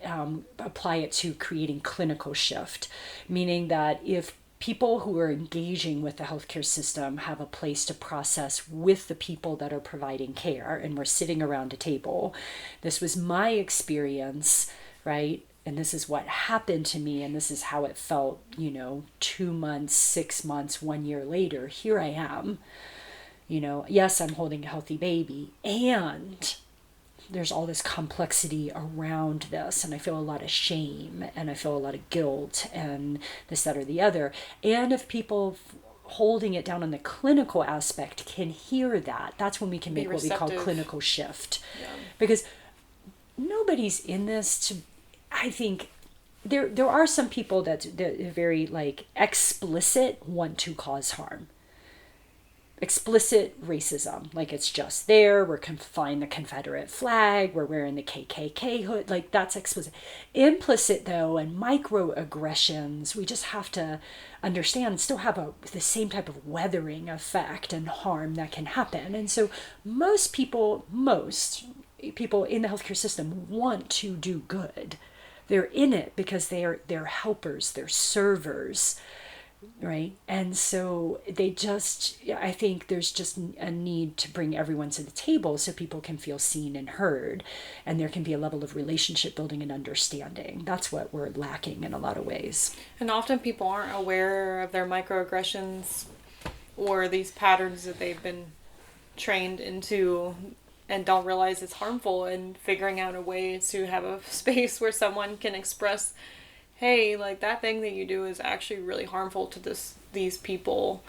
apply it to creating clinical shift, meaning that if people who are engaging with the healthcare system have a place to process with the people that are providing care, and we're sitting around a table. This was my experience, right? And this is what happened to me, and this is how it felt, you know, 2 months, 6 months, 1 year later. Here I am, you know, yes, I'm holding a healthy baby, and there's all this complexity around this, and I feel a lot of shame, and I feel a lot of guilt, and this, that, or the other. And if people holding it down on the clinical aspect can hear that, that's when we can make what we call clinical shift. Yeah. Because nobody's in this to, I think, there are some people that are very like explicit want to cause harm. Explicit racism, like it's just there, we're flying the Confederate flag, we're wearing the KKK hood, like that's explicit. Implicit though, and microaggressions, we just have to understand still have the same type of weathering effect and harm that can happen. And so most people in the healthcare system want to do good. They're in it because they're helpers, they're servers, right? And so I think there's just a need to bring everyone to the table so people can feel seen and heard, and there can be a level of relationship building and understanding. That's what we're lacking in a lot of ways. And often people aren't aware of their microaggressions or these patterns that they've been trained into and don't realize it's harmful, and figuring out a way to have a space where someone can express, hey, like that thing that you do is actually really harmful to these people,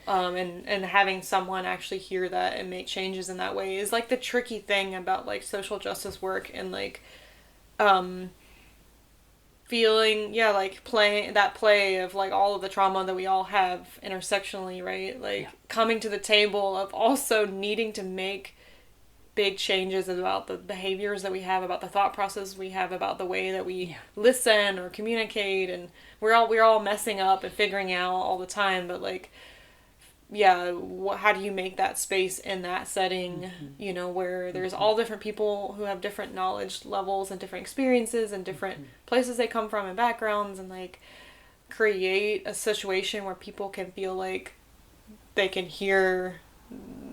and having someone actually hear that and make changes in that way is like the tricky thing about like social justice work, and like feeling like play of like all of the trauma that we all have intersectionally, right? Like coming to the table of also needing to make big changes about the behaviors that we have, about the thought process we have, about the way that we listen or communicate, and we're all messing up and figuring out all the time. But like, how do you make that space in that setting, you know, where there's all different people who have different knowledge levels and different experiences and different places they come from and backgrounds, and like create a situation where people can feel like they can hear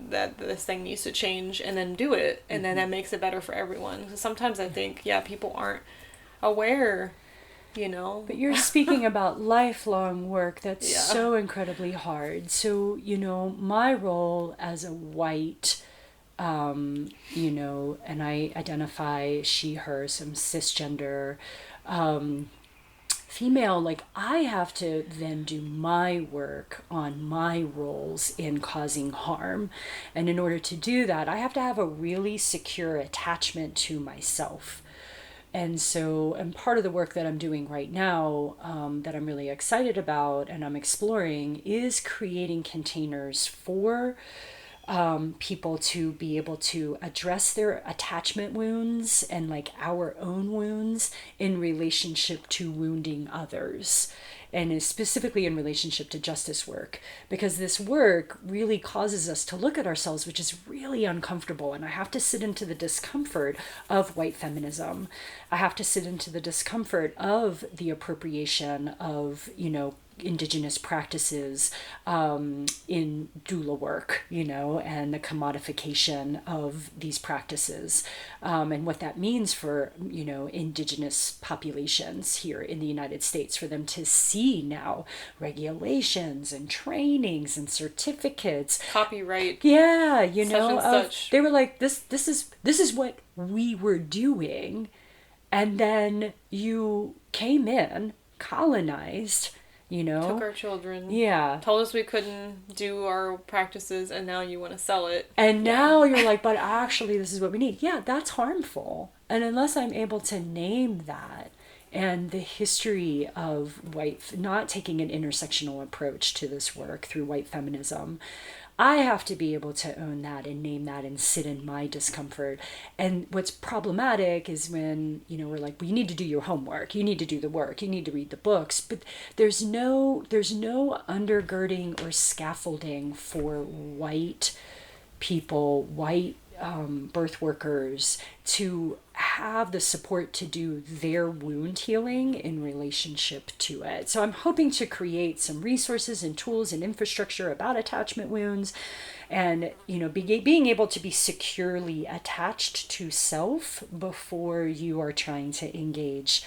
that this thing needs to change, and then do it, and then that makes it better for everyone. Because sometimes I think people aren't aware, you know. But you're speaking about lifelong work that's so incredibly hard. So, you know, my role as a white, you know, and I identify she, her, some cisgender female, like I have to then do my work on my roles in causing harm. And in order to do that, I have to have a really secure attachment to myself. And so, and part of the work that I'm doing right now, that I'm really excited about and I'm exploring, is creating containers for people to be able to address their attachment wounds and like our own wounds in relationship to wounding others, and is specifically in relationship to justice work, because this work really causes us to look at ourselves, which is really uncomfortable. And I have to sit into the discomfort of white feminism. I have to sit into the discomfort of the appropriation of, indigenous practices in doula work, and the commodification of these practices, and what that means for, indigenous populations here in the United States, for them to see now regulations and trainings and certificates, copyright, such. They were like, this is what we were doing, and then you came in, colonized, took our children, told us we couldn't do our practices, and now you want to sell it. And now you're like, but actually this is what we need. Yeah, that's harmful. And unless I'm able to name that, and the history of not taking an intersectional approach to this work through white feminism, I have to be able to own that and name that and sit in my discomfort. And what's problematic is when, we're like, well, you need to do your homework, you need to do the work, you need to read the books, but there's no undergirding or scaffolding for white people, white birth workers, to have the support to do their wound healing in relationship to it. So I'm hoping to create some resources and tools and infrastructure about attachment wounds, and being able to be securely attached to self before you are trying to engage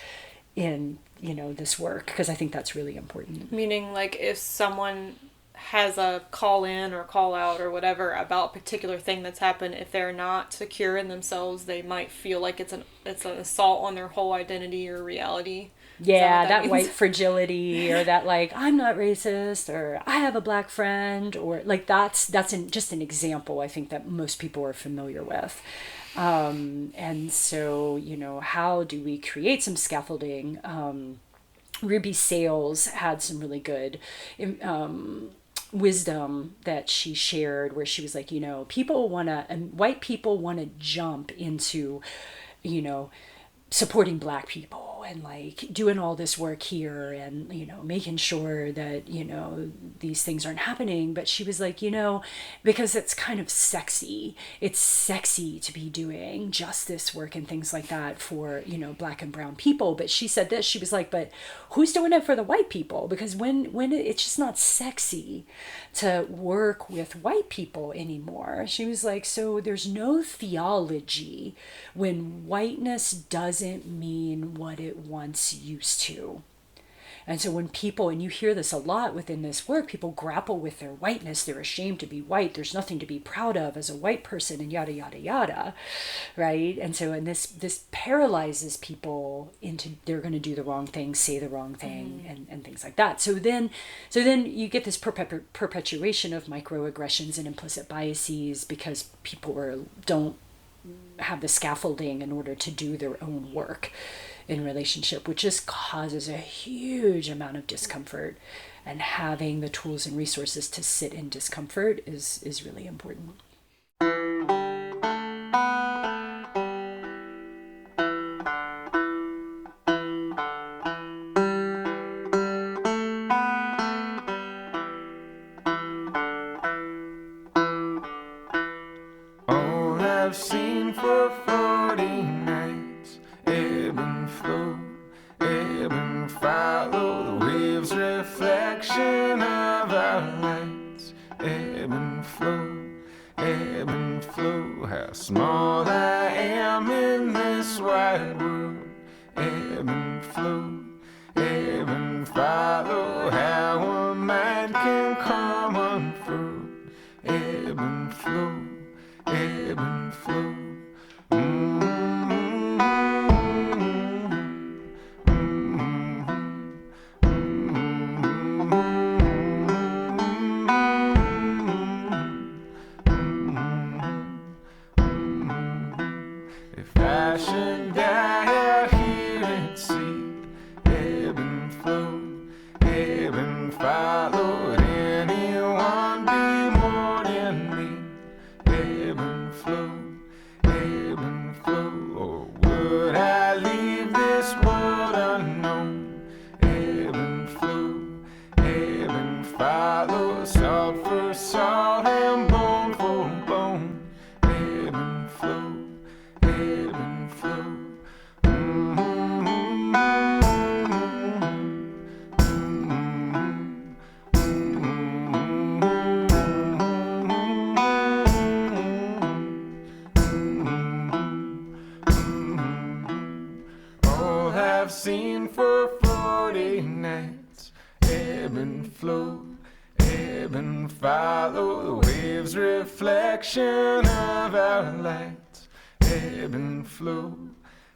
in this work, because I think that's really important. Meaning, like, if someone has a call in or call out or whatever about a particular thing that's happened, if they're not secure in themselves, they might feel like it's an assault on their whole identity or reality. Yeah, that white fragility, or that like, I'm not racist, or I have a black friend, or like that's just an example I think that most people are familiar with. And so, how do we create some scaffolding? Ruby Sales had some really good wisdom that she shared, where she was like, white people want to jump into, supporting black people and like doing all this work here and, making sure that, these things aren't happening. But she was like, because it's kind of sexy. It's sexy to be doing justice work and things like that for, black and brown people. But she said this, she was like, but who's doing it for the white people? Because when it's just not sexy to work with white people anymore. She was like, so there's no theology when whiteness doesn't mean what it once used to. And so when people, and you hear this a lot within this work, people grapple with their whiteness, they're ashamed to be white, there's nothing to be proud of as a white person, and yada, yada, yada, right? And so, and this paralyzes people into, they're going to do the wrong thing, say the wrong thing, and things like that. So then you get this perpetuation of microaggressions and implicit biases, because people don't have the scaffolding in order to do their own work in relationship, which just causes a huge amount of discomfort. And having the tools and resources to sit in discomfort is really important. All I've seen for 40 nights, ebb and flow, ebb and follow, the waves reflection of our lights, ebb and flow, how small I am in this wide world, ebb and follow, how a mind can come unfurled, ebb and flow, ebb and flow. If I should die out here follow the waves' reflection of our lights. Ebb and flow,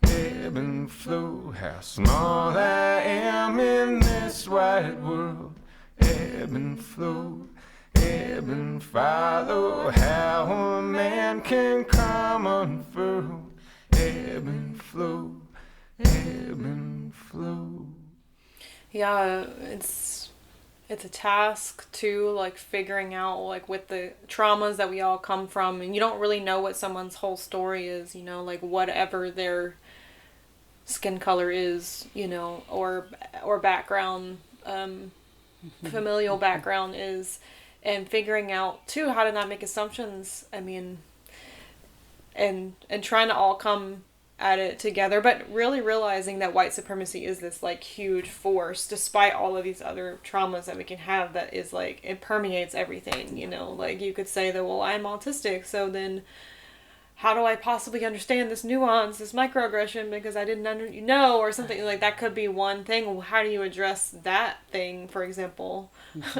ebb and flow. How small I am in this wide world. Ebb and flow, ebb and follow. How a man can come unfurled. Ebb and flow, ebb and flow. Yeah, it's a task too, like figuring out like with the traumas that we all come from, and you don't really know what someone's whole story is, like whatever their skin color is, or background, familial background is, and figuring out too how to not make assumptions. I mean, and trying to all come at it together, but really realizing that white supremacy is this like huge force, despite all of these other traumas that we can have, that is like, it permeates everything, like you could say that, well, I'm autistic, so then how do I possibly understand this nuance, this microaggression, because I didn't or something like that could be one thing. Well, how do you address that thing, for example,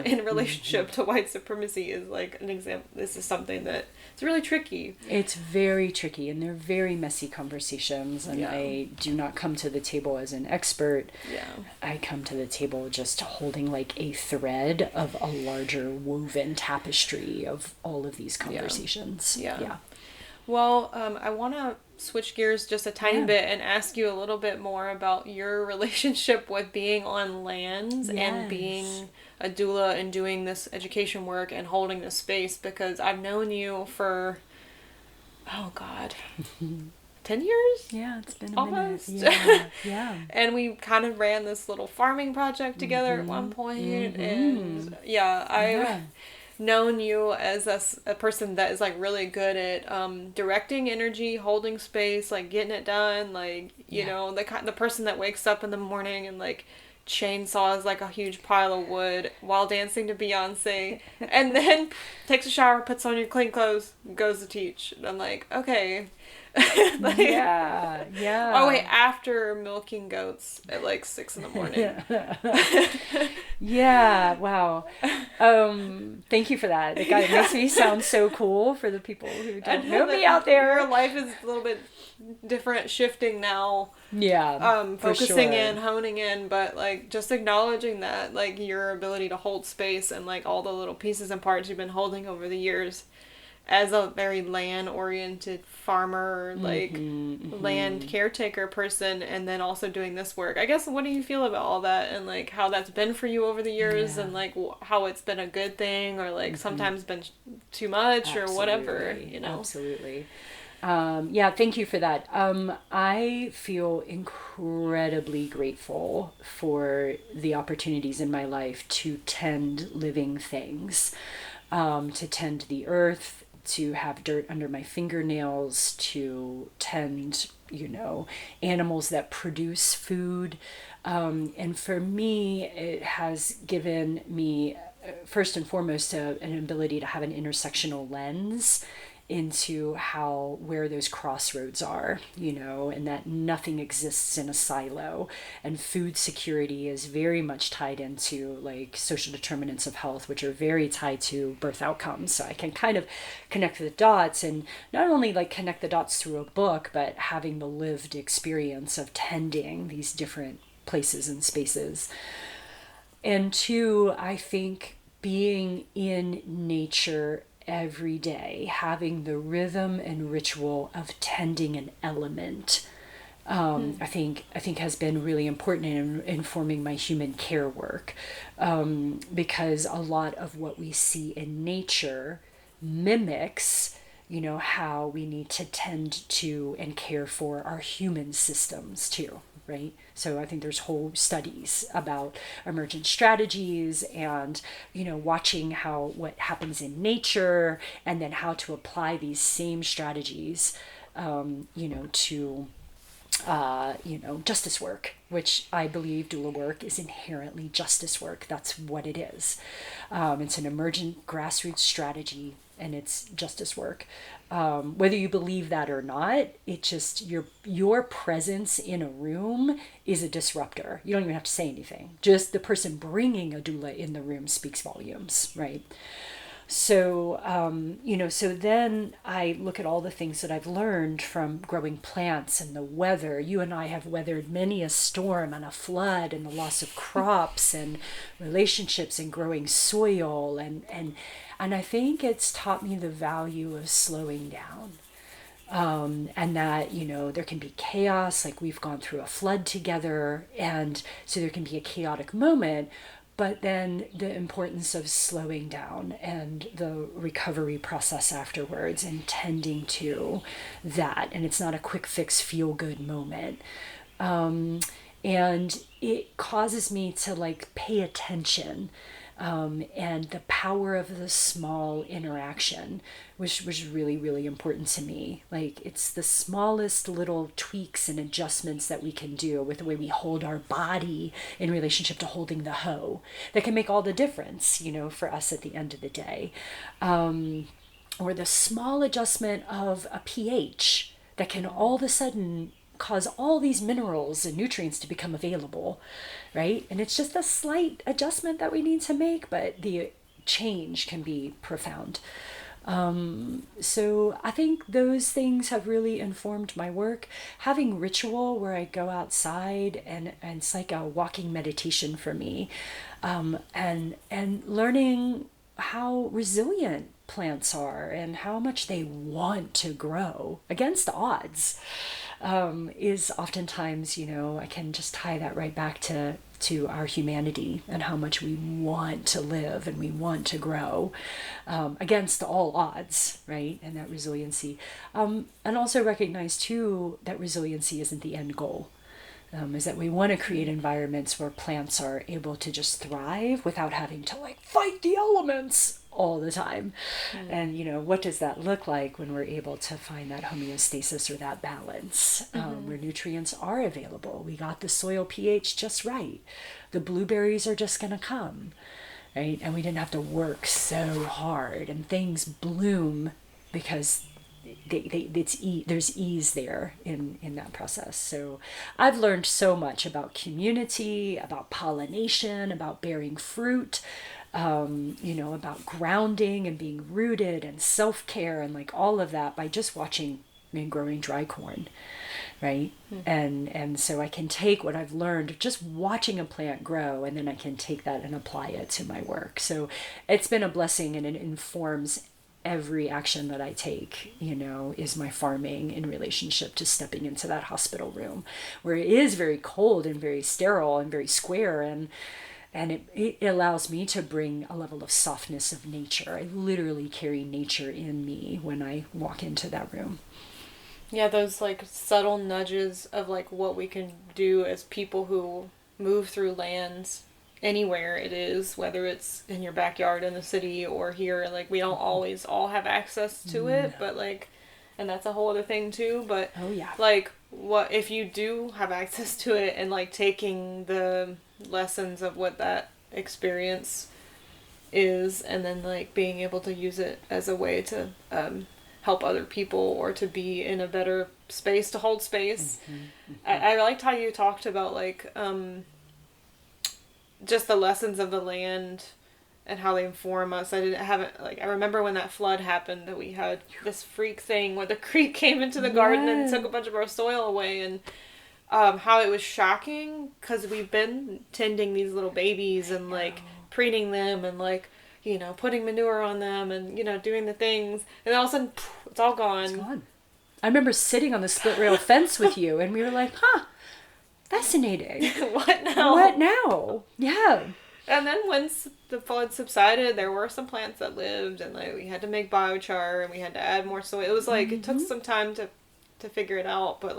in relationship to white supremacy is like an example. This is something that it's really tricky. It's very tricky, and they're very messy conversations, and I do not come to the table as an expert. Yeah. I come to the table just holding like a thread of a larger woven tapestry of all of these conversations. Yeah. Well, I want to switch gears just a tiny bit and ask you a little bit more about your relationship with being on land and being a doula and doing this education work and holding this space, because I've known you for, 10 years? Yeah, it's been almost. A minute. Yeah. And we kind of ran this little farming project together at one point. And I've known you as a person that is like really good at directing energy, holding space, like getting it done, like the person that wakes up in the morning and like chainsaws like a huge pile of wood while dancing to Beyonce, and then takes a shower, puts on your clean clothes, goes to teach. And I'm like, okay. Like, oh wait, after milking goats at like 6 a.m. Wow. Thank you for that. It makes me sound so cool for the people who don't know me out there. Your life is a little bit different, shifting now. sure. Focusing in, honing in, but like just acknowledging that like your ability to hold space and like all the little pieces and parts you've been holding over the years as a very land-oriented farmer, like land caretaker person, and then also doing this work. I guess, what do you feel about all that, and like how that's been for you over the years, and like how it's been a good thing, or like sometimes been too much, or whatever, Absolutely. Thank you for that. I feel incredibly grateful for the opportunities in my life to tend living things, to tend the earth, to have dirt under my fingernails, to tend, animals that produce food. And for me, it has given me, first and foremost, an ability to have an intersectional lens into where those crossroads are, and that nothing exists in a silo, and food security is very much tied into like social determinants of health, which are very tied to birth outcomes. So I can kind of connect the dots, and not only like connect the dots through a book, but having the lived experience of tending these different places and spaces. And two, I think being in nature every day, having the rhythm and ritual of tending an element, I think has been really important in informing my human care work, because a lot of what we see in nature mimics, how we need to tend to and care for our human systems too, right? So I think there's whole studies about emergent strategies and, watching what happens in nature, and then how to apply these same strategies, to, justice work, which I believe doula work is inherently justice work. That's what it is. It's an emergent grassroots strategy, and it's justice work. Whether you believe that or not, it's just your presence in a room is a disruptor. You don't even have to say anything. Just the person bringing a doula in the room speaks volumes, right? So, so then I look at all the things that I've learned from growing plants and the weather. You and I have weathered many a storm and a flood and the loss of crops and relationships and growing soil. And I think it's taught me the value of slowing down. And that, there can be chaos, like we've gone through a flood together. And so there can be a chaotic moment. But then the importance of slowing down and the recovery process afterwards and tending to that. And it's not a quick fix, feel good moment. And it causes me to pay attention. And the power of the small interaction, which was really, really important to me. It's the smallest little tweaks and adjustments that we can do with the way we hold our body in relationship to holding the hoe that can make all the difference, for us at the end of the day. Or the small adjustment of a pH that can all of a sudden cause all these minerals and nutrients to become available, right? And it's just a slight adjustment that we need to make, but the change can be profound. So I think those things have really informed my work. Having ritual where I go outside and it's like a walking meditation for me, and learning how resilient plants are and how much they want to grow against odds. Is oftentimes, I can just tie that right back to our humanity and how much we want to live and we want to grow against all odds, right? And that resiliency. And also recognize too that resiliency isn't the end goal. Is that we want to create environments where plants are able to just thrive without having to fight the elements all the time. And what does that look like when we're able to find that homeostasis or that balance, where nutrients are available? We got the soil pH just right. The blueberries are just gonna come, right? And we didn't have to work so hard, and things bloom because there's ease there in that process. So I've learned so much about community, about pollination, about bearing fruit, about grounding and being rooted and self-care and all of that by just watching and growing dry corn, right? And so I can take what I've learned just watching a plant grow, and then I can take that and apply it to my work. So it's been a blessing, and it informs every action that I take, is my farming in relationship to stepping into that hospital room where it is very cold and very sterile and very square, and it allows me to bring a level of softness of nature. I literally carry nature in me when I walk into that room. Yeah, those subtle nudges of what we can do as people who move through lands anywhere it is, whether it's in your backyard in the city or here, we don't always all have access to it, but and that's a whole other thing too, but oh yeah, what if you do have access to it, and taking the lessons of what that experience is, and then being able to use it as a way to help other people or to be in a better space to hold space. I liked how you talked about just the lessons of the land and how they inform us. I remember when that flood happened that we had this freak thing where the creek came into the garden and took a bunch of our soil away, and how it was shocking because we've been tending these little babies and preening them and putting manure on them and doing the things, and all of a sudden it's all gone. It's gone. I remember sitting on the split rail fence with you, and we were like, fascinating. What now? What now? Yeah. And then once the flood subsided, there were some plants that lived, and we had to make biochar, and we had to add more soil. It was it took some time to figure it out, but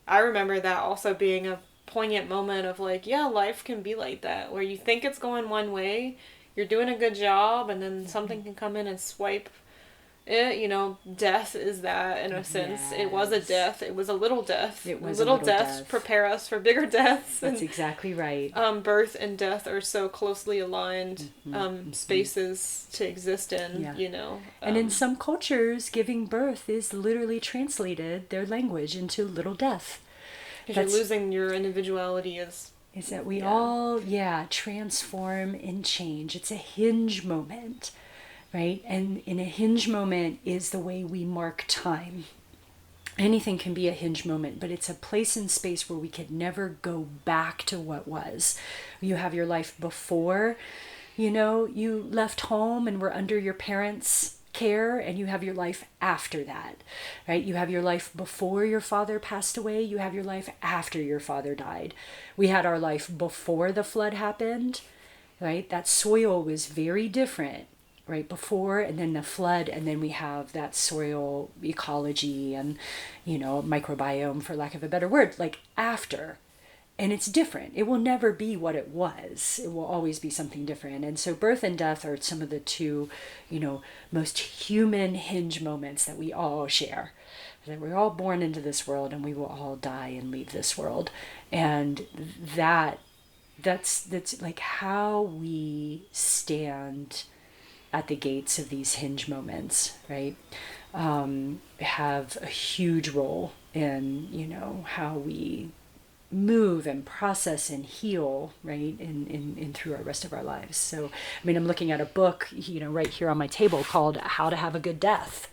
I remember that also being a poignant moment of life can be like that, where you think it's going one way, you're doing a good job, and then something can come in and swipe it. Death is that in a sense. Yes. It was a death. It was a little death. It was little a little deaths death. Prepare us for bigger deaths. That's exactly right. Birth and death are so closely aligned spaces to exist in. And in some cultures, giving birth is literally translated their language into little death. Because you're losing your individuality is that we all transform and change. It's a hinge moment. right? And in a hinge moment is the way we mark time. Anything can be a hinge moment, but it's a place and space where we could never go back to what was. You have your life before, you left home and were under your parents' care, and you have your life after that, right? You have your life before your father passed away. You have your life after your father died. We had our life before the flood happened, right? That soil was very different right before, and then the flood, and then we have that soil ecology and microbiome, for lack of a better word, like after. And it's different. It will never be what it was. It will always be something different. And so birth and death are some of the two most human hinge moments that we all share, that we're all born into this world and we will all die and leave this world. And that's like how we stand at the gates of these hinge moments, right? Have a huge role in, how we move and process and heal, right? In through our rest of our lives. So, I'm looking at a book, right here on my table called How to Have a Good Death,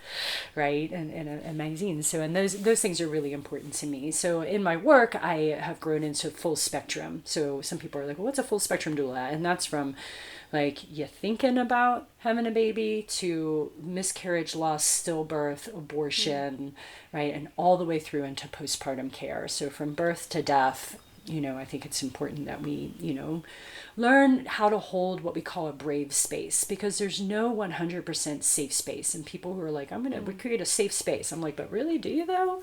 right? And a magazine. So, and those things are really important to me. So in my work, I have grown into full spectrum. So some people are like, well, what's a full spectrum doula? And that's from like you thinking about having a baby to miscarriage, loss, stillbirth, abortion, right? And all the way through into postpartum care. So from birth to death, I think it's important that we, learn how to hold what we call a brave space, because there's no 100% safe space. And people who are like, I'm going to create a safe space. I'm like, but really, do you though?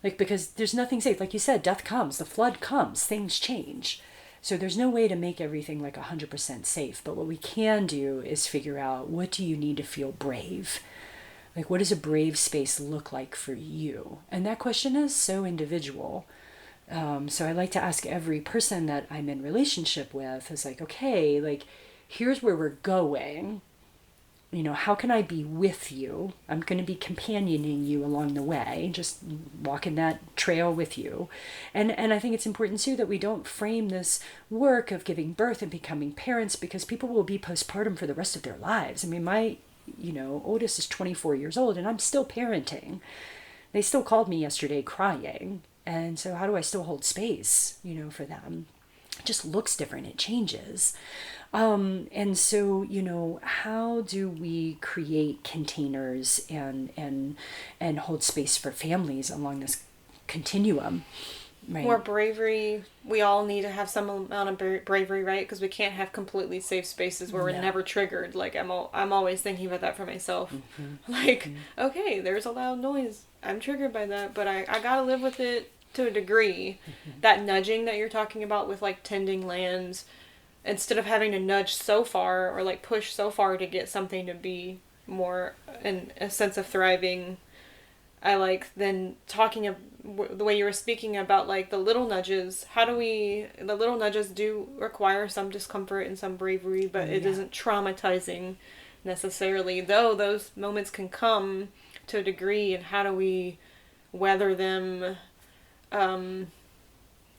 Like, because there's nothing safe. Like you said, death comes, the flood comes, things change. So there's no way to make everything like 100% safe. But what we can do is figure out, what do you need to feel brave? Like, what does a brave space look like for you? And that question is so individual. So I like to ask every person that I'm in relationship with is like, okay, like, here's where we're going. How can I be with you? I'm going to be companioning you along the way, just walking that trail with you. And I think it's important too that we don't frame this work of giving birth and becoming parents, because people will be postpartum for the rest of their lives. My oldest is 24 years old and I'm still parenting. They still called me yesterday crying. And so how do I still hold space, for them? It just looks different. It changes. And so, how do we create containers and hold space for families along this continuum? Right. More bravery. We all need to have some amount of bravery, right? Because we can't have completely safe spaces where we're never triggered. Like I'm always thinking about that for myself. Mm-hmm. Like, okay, there's a loud noise. I'm triggered by that, but I gotta live with it to a degree. Mm-hmm. That nudging that you're talking about with like tending lands, instead of having to nudge so far or like push so far to get something to be more in a sense of thriving. I like then talking of the way you were speaking about like the little nudges. The little nudges do require some discomfort and some bravery, but it isn't traumatizing necessarily, though those moments can come to a degree. And how do we weather them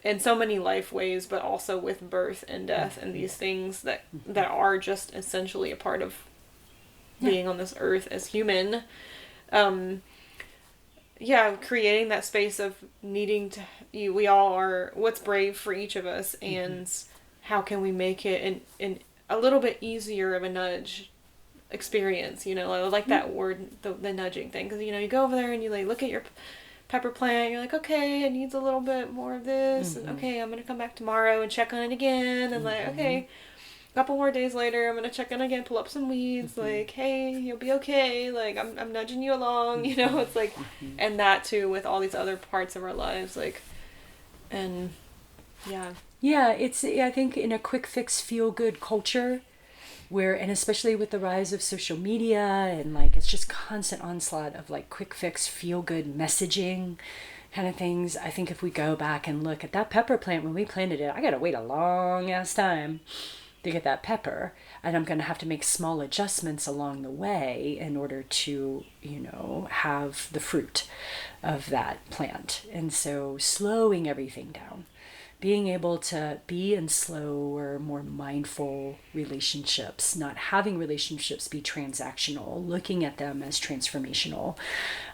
in so many life ways, but also with birth and death and these things that are just essentially a part of being on this earth as human. Creating that space of needing to, we all are, what's brave for each of us, and how can we make it in a little bit easier of a nudge experience, I like that word, the nudging thing, because, you go over there and you like look at your pepper plant, you're like, okay, it needs a little bit more of this, and okay, I'm going to come back tomorrow and check on it again, and like, okay, a couple more days later, I'm going to check in again, pull up some weeds, like, hey, you'll be okay, like, I'm nudging you along, it's like, and that too, with all these other parts of our lives, like, and, it's, I think in a quick fix, feel good culture, and especially with the rise of social media and like it's just constant onslaught of like quick fix feel good messaging kind of things, I think if we go back and look at that pepper plant when we planted it, I gotta wait a long ass time to get that pepper, and I'm gonna have to make small adjustments along the way in order to have the fruit of that plant. And so slowing everything down, being able to be in slower, more mindful relationships, not having relationships be transactional, looking at them as transformational,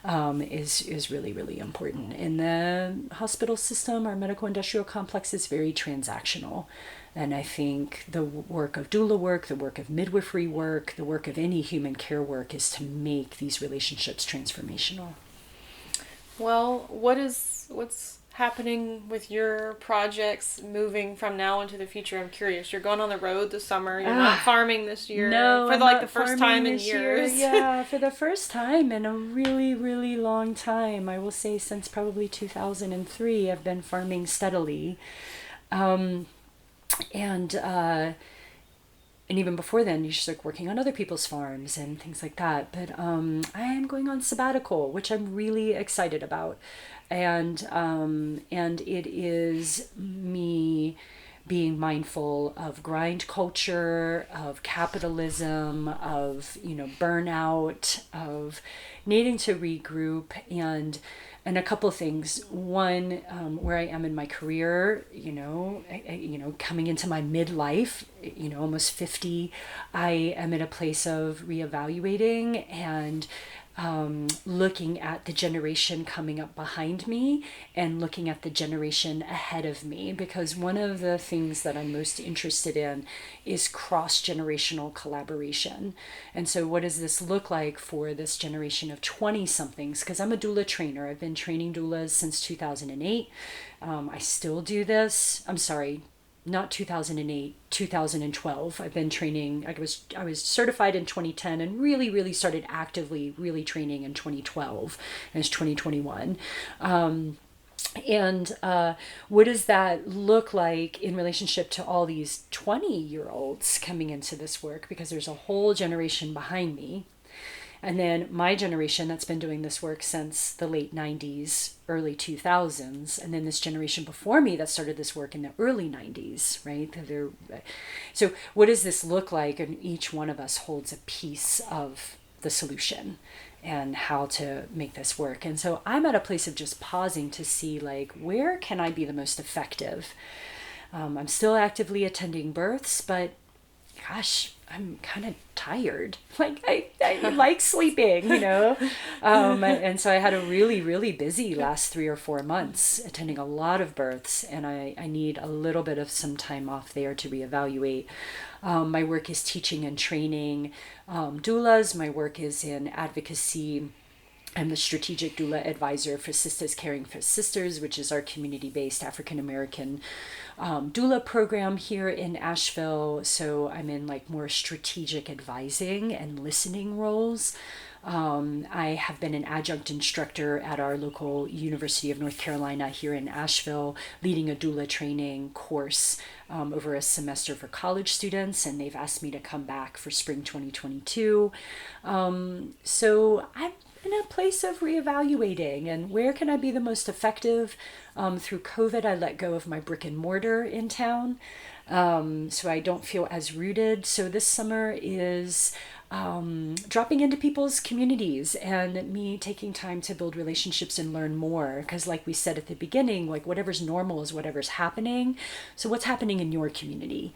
is really, really important. In the hospital system, our medical industrial complex is very transactional. And I think the work of doula work, the work of midwifery work, the work of any human care work is to make these relationships transformational. Well, what's happening with your projects moving from now into the future? I'm curious. You're going on the road this summer. You're not farming this year. No, for I'm like not the first farming time in this years. year. Yeah, for the first time in a really, really long time. I will say since probably 2003, I've been farming steadily. And even before then, you should like working on other people's farms and things like that. But I am going on sabbatical, which I'm really excited about, and it is me being mindful of grind culture, of capitalism, of burnout, of needing to regroup, and a couple of things. One, where I am in my career, coming into my midlife, almost 50, I am at a place of reevaluating and looking at the generation coming up behind me and looking at the generation ahead of me, because one of the things that I'm most interested in is cross-generational collaboration. And so what does this look like for this generation of 20-somethings? Because I'm a doula trainer. I've been training doulas since 2008. I still do this. I'm sorry, not 2008, 2012. I've been training. I was certified in 2010 and really started actively really training in 2012, and it's 2021. What does that look like in relationship to all these 20-year-olds coming into this work? Because there's a whole generation behind me. And then my generation that's been doing this work since the late 90s, early 2000s, and then this generation before me that started this work in the early 90s, right? So what does this look like? And each one of us holds a piece of the solution and how to make this work. And so I'm at a place of just pausing to see, like, where can I be the most effective? I'm still actively attending births, but gosh, I'm kind of tired. Like I like sleeping, and so I had a really busy last 3 or 4 months attending a lot of births, and I need a little bit of some time off there to reevaluate. My work is teaching and training doulas. My work is in advocacy. I'm the strategic doula advisor for Sisters Caring for Sisters, which is our community-based African-American doula program here in Asheville. So I'm in like more strategic advising and listening roles. I have been an adjunct instructor at our local University of North Carolina here in Asheville, leading a doula training course over a semester for college students, and they've asked me to come back for spring 2022. So I'm in a place of reevaluating and where can I be the most effective. Through COVID, I let go of my brick and mortar in town, so I don't feel as rooted. So this summer is dropping into people's communities and me taking time to build relationships and learn more, because like we said at the beginning, like whatever's normal is whatever's happening. So what's happening in your community?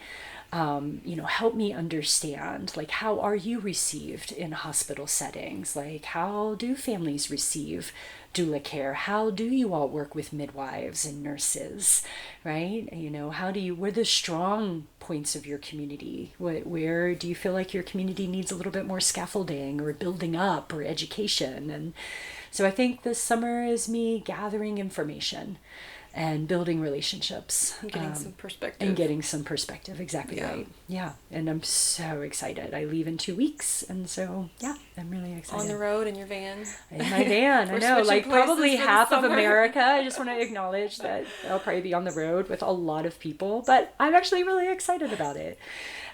Help me understand, like, how are you received in hospital settings? Like, how do families receive doula care? How do you all work with midwives and nurses, right? Where are the strong points of your community? Where do you feel like your community needs a little bit more scaffolding or building up or education? And so I think this summer is me gathering information and building relationships. Getting some perspective. Exactly. Yeah. Right. Yeah. And I'm so excited. I leave in 2 weeks. And so, yeah, I'm really excited. On the road in your van. In my van. I know, like probably half of America. I just want to acknowledge that I'll probably be on the road with a lot of people, but I'm actually really excited about it.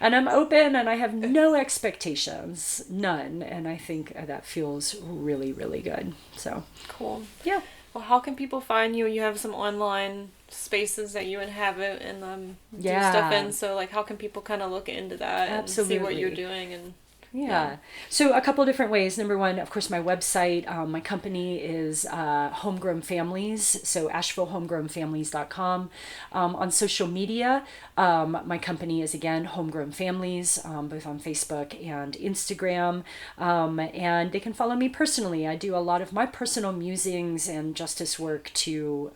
And I'm open and I have no expectations, none. And I think that feels really, really good. So cool. Yeah. Well, how can people find you? You have some online spaces that you inhabit and do stuff in. So, like, how can people kind of look into that and see what you're doing? And Yeah. So a couple different ways. Number one, of course, my website, my company is Homegrown Families. So AshevilleHomegrownFamilies.com. On social media, my company is, again, Homegrown Families, both on Facebook and Instagram. And they can follow me personally. I do a lot of my personal musings and justice work to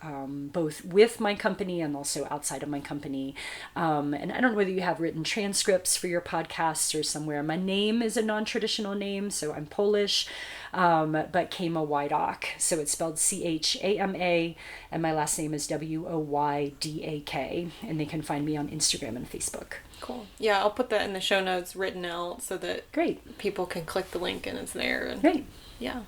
both with my company and also outside of my company. And I don't know whether you have written transcripts for your podcasts or somewhere. My name is a non-traditional name, so I'm Polish, but Chama Woydak. So it's spelled Chama, and my last name is Woydak, and they can find me on Instagram and Facebook. Cool. Yeah, I'll put that in the show notes written out so that Great. people can click the link and it's there. And Great. Yeah.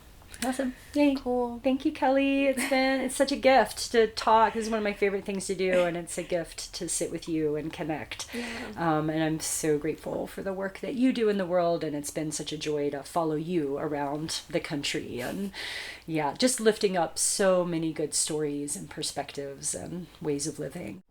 Awesome. Yay. Cool. Thank you, Kelly. It's such a gift to talk. This is one of my favorite things to do, and it's a gift to sit with you and connect. Yeah. And I'm so grateful for the work that you do in the world, and it's been such a joy to follow you around the country, and yeah, just lifting up so many good stories and perspectives and ways of living.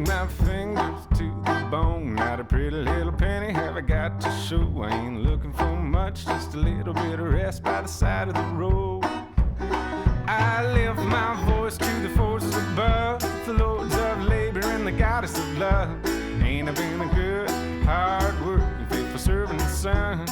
My fingers to the bone, not a pretty little penny have I got to show. I ain't looking for much, just a little bit of rest by the side of the road. I lift my voice to the forces above, the lords of labor and the goddess of love. Ain't I been a good, hard working, faithful servant and son?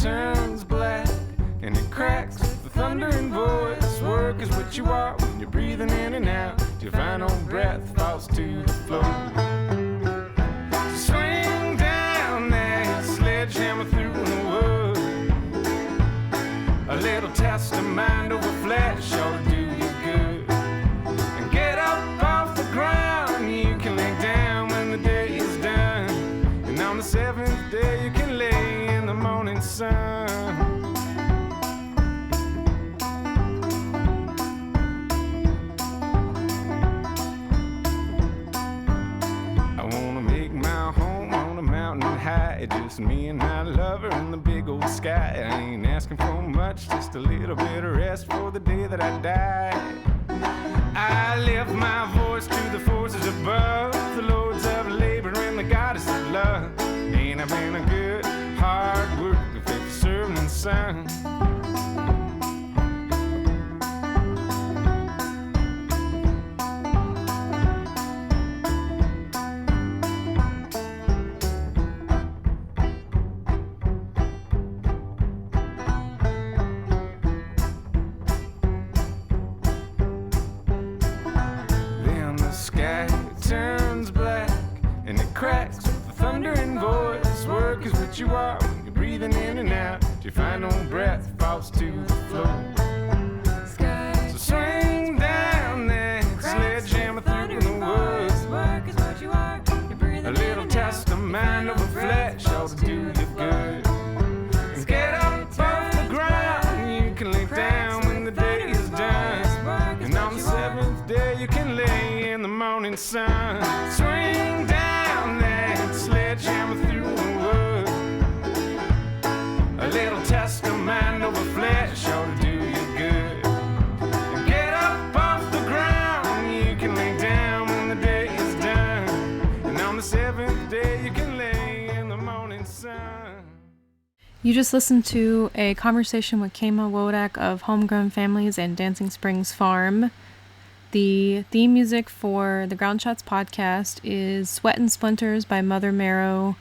Turns black and it cracks with the thundering voice. Work is what you are when you're breathing in and out. Your final breath falls to the floor. Swing down that sledgehammer through the wood. A little test of mind over flesh ought to do you good. And get up off the ground. You can lay down when the day is done. And on the seventh day you can lay in the morning sun. I wanna make my home on a mountain high, just me and my lover in the big old sky. I ain't asking for much, just a little bit of rest for the day that I die. I lift my voice to the forces above, the lords of labor and the goddess of love. Ain't I been a good, hard working, faithful servant and son? Then the sky turns black and it cracks with the thundering voice. Work is what you are when you're breathing in and out. Your final breath falls to the floor. So swing down that sledgehammer through the woods. Work is what you are. You're breathing A little test of mind over flesh ought to do you good. And get up off the ground. You can lay down when the day is done. And on the seventh day you can lay in the morning sun. Swing down that sledgehammer through the wood. A little test of mind over flesh ought to do you good. And get up off the ground. You can lay down when the day is done. And on the seventh day you can lay in the morning sun. You just listened to a conversation with Chama Woydak of Homegrown Families and Dancing Springs Farm. The theme music for the Ground Shots podcast is Sweat and Splinters by Mother Marrow,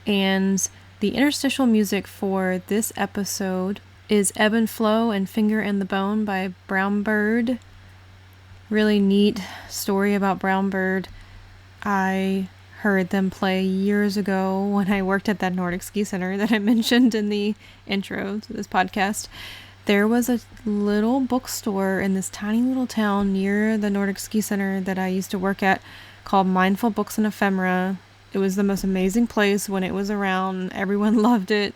and the interstitial music for this episode is Ebb and Flow and Finger in the Bone by Brown Bird. Really neat story about Brown Bird. I heard them play years ago when I worked at that Nordic Ski Center that I mentioned in the intro to this podcast. There was a little bookstore in this tiny little town near the Nordic Ski Center that I used to work at called Mindful Books and Ephemera. It was the most amazing place when it was around. Everyone loved it.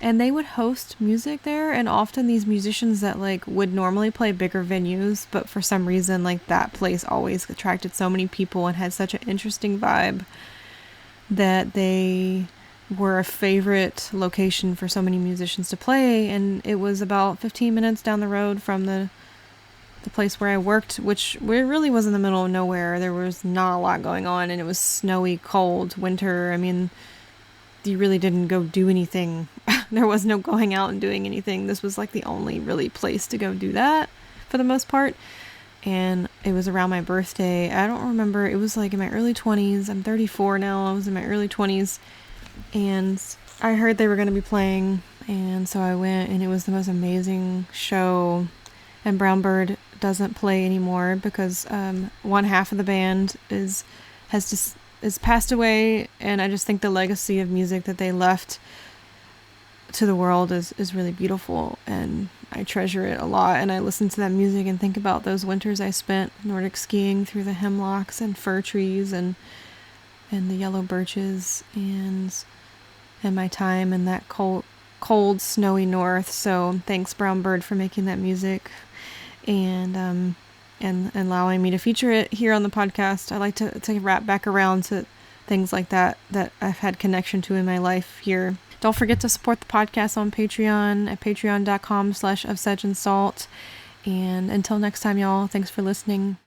And they would host music there, and often these musicians that like would normally play bigger venues, but for some reason like that place always attracted so many people and had such an interesting vibe that they were a favorite location for so many musicians to play. And it was about 15 minutes down the road from the place where I worked, which really was in the middle of nowhere. There was not a lot going on, and it was snowy, cold winter. I mean, you really didn't go do anything. There was no going out and doing anything. This was like the only really place to go do that for the most part. And it was around my birthday. I don't remember. It was like in my early 20s. I'm 34 now. I was in my early 20s. And I heard they were going to be playing. And so I went, and it was the most amazing show. And Brown Bird doesn't play anymore because one half of the band is passed away. And I just think the legacy of music that they left to the world is really beautiful, and I treasure it a lot. And I listen to that music and think about those winters I spent Nordic skiing through the hemlocks and fir trees and the yellow birches, and my time in that cold snowy north. So thanks, Brown Bird, for making that music and allowing me to feature it here on the podcast. I like to wrap back around to things like that I've had connection to in my life here. Don't forget to support the podcast on Patreon at patreon.com/ofsedgeandsalt. And until next time, y'all, thanks for listening.